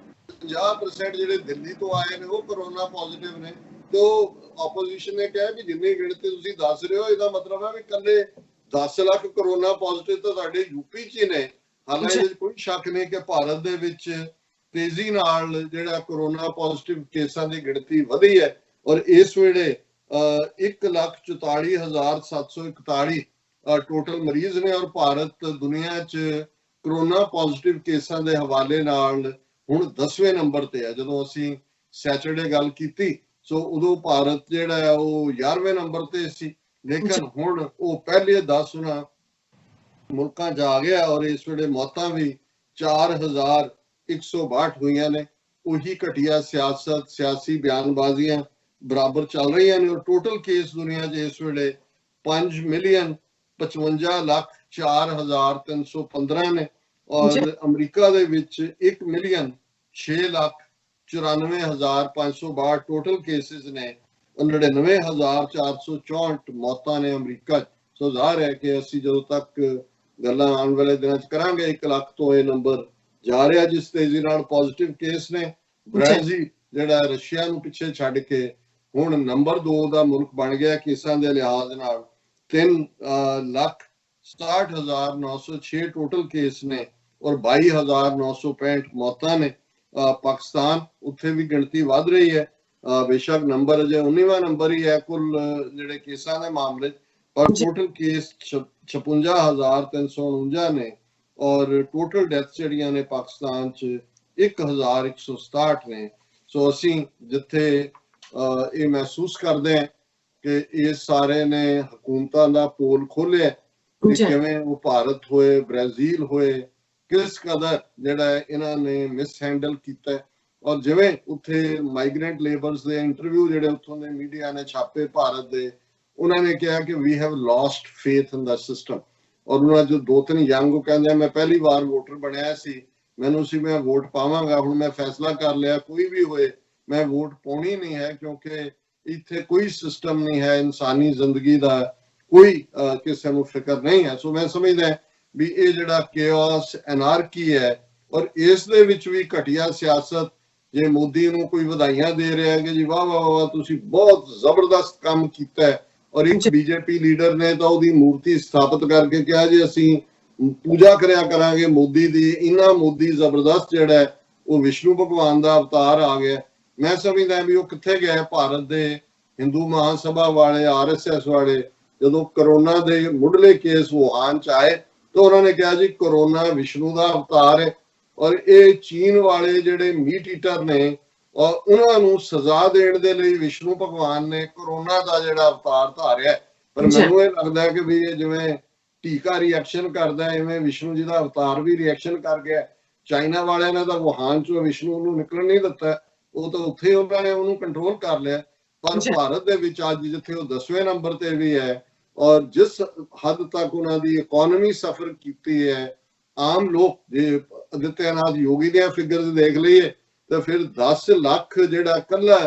50% ਜਿਹੜੇ ਦਿੱਲੀ ਤੋਂ ਆਏ ਨੇ ਉਹ ਕੋਰੋਨਾ ਪੋਜ਼ਿਟਿਵ ਨੇ। ਤੇ ਉਹ ਆਪੋਜੀਸ਼ਨ ਨੇ ਕਿਹਾ ਵੀ ਜਿੰਨੀ ਗਿਣਤੀ ਤੁਸੀਂ ਦੱਸ ਰਹੇ ਹੋ ਇਹਦਾ ਮਤਲਬ ਹੈ ਵੀ ਇਕੱਲੇ 10 ਲੱਖ ਕੋਰੋਨਾ ਪੋਜ਼ਿਟਿਵ ਤਾਂ ਸਾਡੇ ਯੂਪੀ 'ਚ ਹੀ ਨੇ। ਹਾਲਾਂਕਿ ਇਹਦੇ ਕੋਈ ਸ਼ੱਕ ਨਹੀਂ ਕਿ ਭਾਰਤ ਦੇ ਵਿੱਚ ਤੇਜ਼ੀ ਨਾਲ ਜਿਹੜਾ ਕੋਰੋਨਾ ਪੋਜ਼ਿਟਿਵ ਕੇਸਾਂ ਦੀ ਗਿਣਤੀ ਵਧੀ ਹੈ, ਔਰ ਇਸ ਵੇਲੇ 1,44,741 ਟੋਟਲ ਮਰੀਜ਼ ਨੇ, ਔਰ ਭਾਰਤ ਦੁਨੀਆ 'ਚ ਕੋਰੋਨਾ ਪੋਜ਼ਿਟਿਵ ਕੇਸਾਂ ਦੇ ਹਵਾਲੇ ਨਾਲ ਹੁਣ 10ਵੇਂ ਨੰਬਰ ਤੇ ਹੈ। ਜਦੋਂ ਅਸੀਂ ਸੈਚਰਡੇ ਗੱਲ ਕੀਤੀ ਸੋ ਉਦੋਂ ਭਾਰਤ ਜਿਹੜਾ ਹੈ ਉਹ 11ਵੇਂ ਨੰਬਰ ਤੇ ਸੀ, ਲੇਕਿਨ ਹੁਣ ਉਹ ਪਹਿਲੇ 10 ਮੁਲਕਾਂ 'ਚ ਆ ਗਿਆ, ਔਰ ਇਸ ਵੇਲੇ ਮੌਤਾਂ ਵੀ 4,162 ਹੋਈਆਂ ਨੇ। ਉਹੀ ਘਟੀਆ ਸਿਆਸਤ, ਸਿਆਸੀ ਬਿਆਨਬਾਜ਼ੀਆਂ ਬਰਾਬਰ ਚੱਲ ਰਹੀਆਂ ਨੇ, ਔਰ ਟੋਟਲ ਕੇਸ ਦੁਨੀਆ 'ਚ ਇਸ ਵੇਲੇ 5,55,04,315 ਨੇ, ਔਰ ਅਮਰੀਕਾ ਦੇ ਵਿੱਚ 1,06,94,562 ਟੋਟਲ ਕੇਸਿਸ ਨੇ, 99,464 ਮੌਤਾਂ ਨੇ ਅਮਰੀਕਾ 'ਚ। ਸੋ ਜ਼ਾਹਰ ਹੈ ਕਿ ਅਸੀਂ ਜਦੋਂ ਤੱਕ ਗੱਲਾਂ ਆਉਣ ਵਾਲੇ ਦਿਨਾਂ 'ਚ ਕਰਾਂਗੇ 1 ਲੱਖ ਤੋਂ ਇਹ ਨੰਬਰ ਜਾ ਰਿਹਾ ਜਿਸ ਤੇਜ਼ੀ ਨਾਲ ਪੋਜ਼ਿਟਿਵ ਕੇਸ ਨੇ। ਬ੍ਰਾਜ਼ੀਲ ਜਿਹੜਾ ਰਸ਼ੀਆ ਨੂੰ ਪਿੱਛੇ ਛੱਡ ਕੇ ਹੁਣ ਨੰਬਰ 2 ਦਾ ਮੁਲਕ ਬਣ ਗਿਆ ਕੇਸਾਂ ਦੇ ਲਿਹਾਜ਼ ਨਾਲ। 3,60,906 ਟੋਟਲ ਕੇਸ ਨੇ, ਔਰ 22,965 ਮੌਤਾਂ ਨੇ। ਪਾਕਿਸਤਾਨ ਉੱਥੇ ਵੀ ਗਿਣਤੀ ਵੱਧ ਰਹੀ ਹੈ। ਬੇਸ਼ੱਕ ਨੰਬਰ ਅਜੇ 19ਵਾਂ ਨੰਬਰ ਹੀ ਹੈ ਕੁੱਲ ਜਿਹੜੇ ਕੇਸਾਂ ਦੇ ਮਾਮਲੇ, ਪਰ ਟੋਟਲ ਕੇਸ 56,349 ਨੇ ਔਰ ਟੋਟਲ ਡੈਥ ਜਿਹੜੀਆਂ ਨੇ ਪਾਕਿਸਤਾਨ 'ਚ 1,167 ਨੇ। ਸੋ ਅਸੀਂ ਜਿੱਥੇ ਇਹ ਮਹਿਸੂਸ ਕਰਦੇ ਹਾਂ ਕਿ ਇਹ ਸਾਰੇ ਨੇ ਹਕੂਮਤਾਂ ਦਾ ਪੋਲ ਖੋਲਿਆ ਕਿ ਕਿਵੇਂ ਉਹ ਭਾਰਤ ਹੋਏ, ਬ੍ਰਾਜ਼ੀਲ ਹੋਏ, ਕਿਸ ਕਦਰ ਜਿਹੜਾ ਇਹਨਾਂ ਨੇ ਮਿਸ ਹੈਂਡਲ ਕੀਤਾ। ਔਰ ਜਿਵੇਂ ਉੱਥੇ ਮਾਈਗ੍ਰੈਂਟ ਲੇਬਰਸ ਦੇ ਇੰਟਰਵਿਊ ਜਿਹੜੇ ਉੱਥੋਂ ਦੇ ਮੀਡੀਆ ਨੇ ਛਾਪੇ ਭਾਰਤ ਦੇ, ਉਹਨਾਂ ਨੇ ਕਿਹਾ ਕਿ we have lost faith in the system. ਔਰ ਉਹਨਾਂ ਜੋ 2-3 ਯੰਗ ਉਹ ਕਹਿੰਦੇ ਮੈਂ ਪਹਿਲੀ ਵਾਰ ਵੋਟਰ ਬਣਿਆ ਸੀ, ਮੈਨੂੰ ਸੀ ਮੈਂ ਵੋਟ ਪਾਵਾਂਗਾ, ਹੁਣ ਮੈਂ ਫੈਸਲਾ ਕਰ ਲਿਆ ਕੋਈ ਵੀ ਹੋਏ ਮੈਂ ਵੋਟ ਪਾਉਣੀ ਨਹੀਂ ਹੈ, ਕਿਉਂਕਿ ਇੱਥੇ ਕੋਈ ਸਿਸਟਮ ਨਹੀਂ ਹੈ, ਇਨਸਾਨੀ ਜ਼ਿੰਦਗੀ ਦਾ ਕੋਈ ਕਿਸੇ ਨੂੰ ਫਿਕਰ ਨਹੀਂ ਹੈ। ਸੋ ਮੈਂ ਸਮਝਦਾ ਵੀ ਇਹ ਜਿਹੜਾ ਕੇਓਸ ਐਨਾਰਕੀ ਹੈ ਔਰ ਇਸ ਦੇ ਵਿੱਚ ਵੀ ਘਟੀਆ ਸਿਆਸਤ, ਜੇ ਮੋਦੀ ਨੂੰ ਕੋਈ ਵਧਾਈਆਂ ਦੇ ਰਿਹਾ ਕਿ ਜੀ ਵਾਹ ਵਾਹ ਵਾਹ ਤੁਸੀਂ ਬਹੁਤ ਜ਼ਬਰਦਸਤ ਕੰਮ ਕੀਤਾ ਹੈ, ਔਰ ਇੱਕ ਬੀਜੇਪੀ ਲੀਡਰ ਨੇ ਤਾਂ ਉਹਦੀ ਮੂਰਤੀ ਸਥਾਪਿਤ ਕਰਕੇ ਕਿਹਾ ਜੀ ਅਸੀਂ ਪੂਜਾ ਕਰਿਆ ਕਰਾਂਗੇ ਮੋਦੀ ਦੀ, ਇੰਨਾ ਮੋਦੀ ਜ਼ਬਰਦਸਤ ਜਿਹੜਾ ਹੈ ਉਹ ਵਿਸ਼ਨੂੰ ਭਗਵਾਨ ਦਾ ਅਵਤਾਰ ਆ ਗਿਆ। ਮੈਂ ਸਮਝਦਾ ਵੀ ਉਹ ਕਿੱਥੇ ਗਏ ਭਾਰਤ ਦੇ ਹਿੰਦੂ ਮਹਾਸਭਾ ਵਾਲੇ, RSS ਵਾਲੇ, ਜਦੋਂ ਕਰੋਨਾ ਦੇ ਮੁੱਢਲੇ ਕੇਸ ਵੁਹਾਨ ਚ ਆਏ ਤਾਂ ਉਹਨਾਂ ਨੇ ਕਿਹਾ ਜੀ ਕਰੋਨਾ ਵਿਸ਼ਨੂੰ ਦਾ ਅਵਤਾਰ ਹੈ। ਔਰ ਇਹ ਚੀਨ ਵਾਲੇ ਜਿਹੜੇ ਮੀਟ ਈਟਰ ਨੇ ਔਰ ਉਹਨਾਂ ਨੂੰ ਸਜ਼ਾ ਦੇਣ ਦੇ ਲਈ ਵਿਸ਼ਨੂੰ ਭਗਵਾਨ ਨੇ ਕਰੋਨਾ ਦਾ ਜਿਹੜਾ ਅਵਤਾਰ ਧਾਰਿਆ। ਪਰ ਮੈਨੂੰ ਇਹ ਲੱਗਦਾ ਕਿ ਵੀ ਇਹ ਜਿਵੇਂ ਟੀਕਾ ਰਿਐਕਸ਼ਨ ਕਰਦਾ ਐਵੇਂ ਵਿਸ਼ਨੂੰ ਜੀ ਦਾ ਅਵਤਾਰ ਵੀ ਰਿਐਕਸ਼ਨ ਕਰ ਗਿਆ। ਚਾਈਨਾ ਵਾਲਿਆਂ ਨੇ ਤਾਂ ਵੁਹਾਨ ਚੋਂ ਵਿਸ਼ਨੂੰ ਨੂੰ ਨਿਕਲਣ ਨਹੀਂ ਦਿੱਤਾ, ਉਹ ਤਾਂ ਉੱਥੇ ਉਹਨਾਂ ਨੇ ਉਹਨੂੰ ਕੰਟਰੋਲ ਕਰ ਲਿਆ। ਪਰ ਭਾਰਤ ਦੇ ਵਿੱਚ ਅੱਜ ਜਿੱਥੇ ਉਹ 10ਵੇਂ ਨੰਬਰ ਤੇ ਵੀ ਹੈ ਔਰ ਜਿਸ ਹੱਦ ਤੱਕ ਉਹਨਾਂ ਦੀ ਇਕਨੋਮੀ ਸਫਰ ਕੀਤੀ ਹੈ, ਆਮ ਲੋਕ ਜੇ ਆਦਿੱਤਿਆਨਾਥ ਯੋਗੀ ਦੀਆਂ ਫਿਗਰਸ ਦੇਖ ਲਈਏ ਤਾਂ ਫਿਰ 10 ਲੱਖ ਜਿਹੜਾ ਕੱਲਾ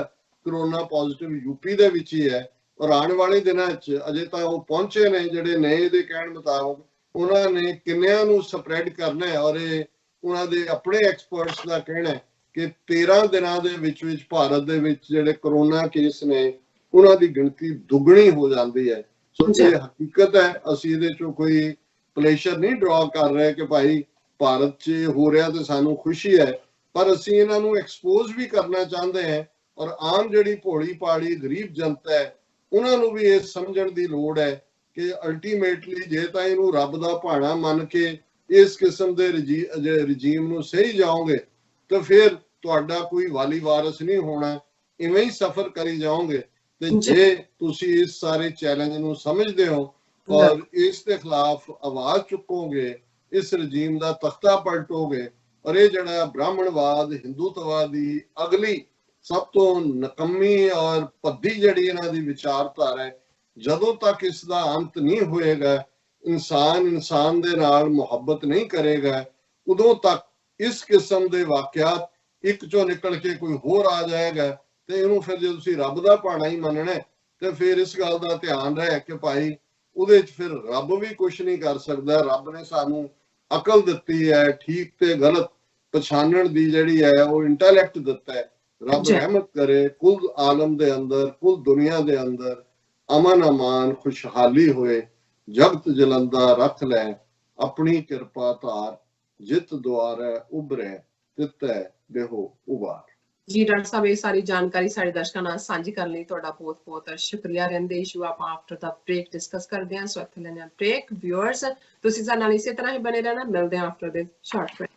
ਕਰੋਨਾ ਪੋਜ਼ਿਟਿਵ ਯੂਪੀ ਦੇ ਵਿੱਚ ਹੀ ਹੈ। ਔਰ ਆਉਣ ਵਾਲੇ ਦਿਨਾਂ 'ਚ ਅਜੇ ਤਾਂ ਉਹ ਪਹੁੰਚੇ ਨੇ ਜਿਹੜੇ ਨਏ ਦੇ ਕਹਿਣ ਮੁਤਾਬਕ, ਉਹਨਾਂ ਨੇ ਕਿੰਨਿਆਂ ਨੂੰ ਸਪਰੈਡ ਕਰਨਾ ਹੈ। ਔਰ ਇਹ ਉਹਨਾਂ ਦੇ ਆਪਣੇ ਐਕਸਪਰਟਸ ਦਾ ਕਹਿਣਾ ਹੈ ਕਿ 13 ਦਿਨਾਂ ਦੇ ਵਿੱਚ ਭਾਰਤ ਦੇ ਵਿੱਚ ਜਿਹੜੇ ਕਰੋਨਾ ਕੇਸ ਨੇ ਉਹਨਾਂ ਦੀ ਗਿਣਤੀ ਦੁੱਗਣੀ ਹੋ ਜਾਂਦੀ ਹੈ। ਸੋ ਇਹ ਹਕੀਕਤ ਹੈ, ਅਸੀਂ ਇਹਦੇ ਚੋਂ ਕੋਈ ਪਲੇਸ਼ਰ ਨਹੀਂ ਡਰਾ ਕਰ ਰਹੇ ਕਿ ਭਾਈ ਭਾਰਤ 'ਚ ਹੋ ਰਿਹਾ ਤੇ ਸਾਨੂੰ ਖੁਸ਼ੀ ਹੈ, ਪਰ ਅਸੀਂ ਇਹਨਾਂ ਨੂੰ ਐਕਸਪੋਜ਼ ਵੀ ਕਰਨਾ ਚਾਹੁੰਦੇ ਹਾਂ। ਔਰ ਆਮ ਜਿਹੜੀ ਭੋਲੀ ਭਾਲੀ ਗਰੀਬ ਜਨਤਾ ਹੈ ਉਹਨਾਂ ਨੂੰ ਵੀ ਇਹ ਸਮਝਣ ਦੀ ਲੋੜ ਹੈ ਕਿ ਅਲਟੀਮੇਟਲੀ ਜੇ ਤਾਂ ਇਹਨੂੰ ਰੱਬ ਦਾ ਭਾਣਾ ਮੰਨ ਕੇ ਇਸ ਕਿਸਮ ਦੇ ਰਜੀਮ ਨੂੰ ਸਹੀ ਜਾਓਗੇ ਤਾਂ ਫਿਰ ਤੁਹਾਡਾ ਕੋਈ ਵਾਲੀ ਵਾਰਸ ਨਹੀਂ ਹੋਣਾ, ਇਵੇਂ ਹੀ ਸਫਰ ਕਰੀ ਜਾਓਗੇ। ਤੇ ਜੇ ਤੁਸੀਂ ਇਸ ਸਾਰੇ ਚੈਲੰਜ ਨੂੰ ਸਮਝਦੇ ਹੋ ਔਰ ਇਸ ਦੇ ਖਿਲਾਫ ਆਵਾਜ਼ ਚੁੱਕੋਗੇ, ਇਸ ਰਜੀਮ ਦਾ ਤਖਤਾ ਪਲਟੋਗੇ ਔਰ ਇਹ ਜਿਹੜਾ ਬ੍ਰਾਹਮਣਵਾਦ, ਹਿੰਦੂਤਵਾਦ ਦੀ ਅਗਲੀ ਸਭ ਤੋਂ ਨਕਮੀ ਔਰ ਭੱਦੀ ਜਿਹੜੀ ਇਹਨਾਂ ਦੀ ਵਿਚਾਰਧਾਰਾ ਹੈ, ਜਦੋਂ ਤੱਕ ਇਸ ਦਾ ਅੰਤ ਨਹੀਂ ਹੋਏਗਾ, ਇਨਸਾਨ ਦੇ ਨਾਲ ਮੁਹੱਬਤ ਨਹੀਂ ਕਰੇਗਾ, ਉਦੋਂ ਤੱਕ ਇਸ ਕਿਸਮ ਦੇ ਵਾਕਿਆਤ ਇੱਕ ਚੋਂ ਨਿਕਲ ਕੇ ਕੋਈ ਹੋਰ ਆ ਜਾਏਗਾ। ਤੇ ਇਹਨੂੰ ਫਿਰ ਜੇ ਤੁਸੀਂ ਰੱਬ ਦਾ ਭਾਣਾ ਹੀ ਮੰਨਣਾ ਤੇ ਫਿਰ ਇਸ ਗੱਲ ਦਾ ਧਿਆਨ ਰਹੇ ਕਿ ਭਾਈ ਉਹਦੇ 'ਚ ਫਿਰ ਰੱਬ ਵੀ ਕੁਝ ਨਹੀਂ ਕਰ ਸਕਦਾ। ਰੱਬ ਨੇ ਸਾਨੂੰ ਅਕਲ ਦਿੱਤੀ ਹੈ, ਠੀਕ ਤੇ ਗਲਤ ਪਛਾਣਨ ਦੀ ਜਿਹੜੀ ਹੈ ਉਹ ਇੰਟੈਲੈਕਟ ਦਿੱਤਾ ਹੈ। ਰੱਬ ਰਹਿਮਤ ਕਰੇ ਕੁੱਲ ਆਲਮ ਦੇ ਅੰਦਰ, ਕੁੱਲ ਦੁਨੀਆ ਦੇ ਅੰਦਰ ਅਮਨ ਅਮਾਨ ਖੁਸ਼ਹਾਲੀ ਹੋਏ। ਜਗਤ ਜਲੰਦਾ ਰੱਖ ਲੈ ਆਪਣੀ ਕਿਰਪਾ ਧਾਰ, ਜਿਤ ਦੁਆਰੈ ਉਭਰੈ ਤਿਤੈ ਦੇਹੋ ਉਬਾਰ। ਜੀ ਡਾਕਟਰ ਸਾਹਿਬ, ਇਹ ਸਾਰੀ ਜਾਣਕਾਰੀ ਸਾਡੇ ਦਰਸ਼ਕਾਂ ਨਾਲ ਸਾਂਝੀ ਕਰਨ ਲਈ ਤੁਹਾਡਾ ਬਹੁਤ ਬਹੁਤ ਸ਼ੁਕਰੀਆ। ਰਹਿੰਦੇ ਇਸ਼ੂ ਆਪਾਂ ਆਫਟਰ ਦਾ ਬ੍ਰੇਕ ਡਿਸਕਸ ਕਰਦੇ ਹਾਂ। ਸੋ ਇੱਥੇ ਲੈਣੇ ਬ੍ਰੇਕ। ਵਿਊਅਰਸ ਤੁਸੀਂ ਸਾਡੇ ਨਾਲ ਇਸੇ ਤਰ੍ਹਾਂ ਹੀ ਬਣੇ ਰਹਿਣਾ। ਮਿਲਦੇ ਹਾਂ ਆਫਟਰ ਦਿਸ ਸ਼ਾਰਟ ਬ੍ਰੇਕ।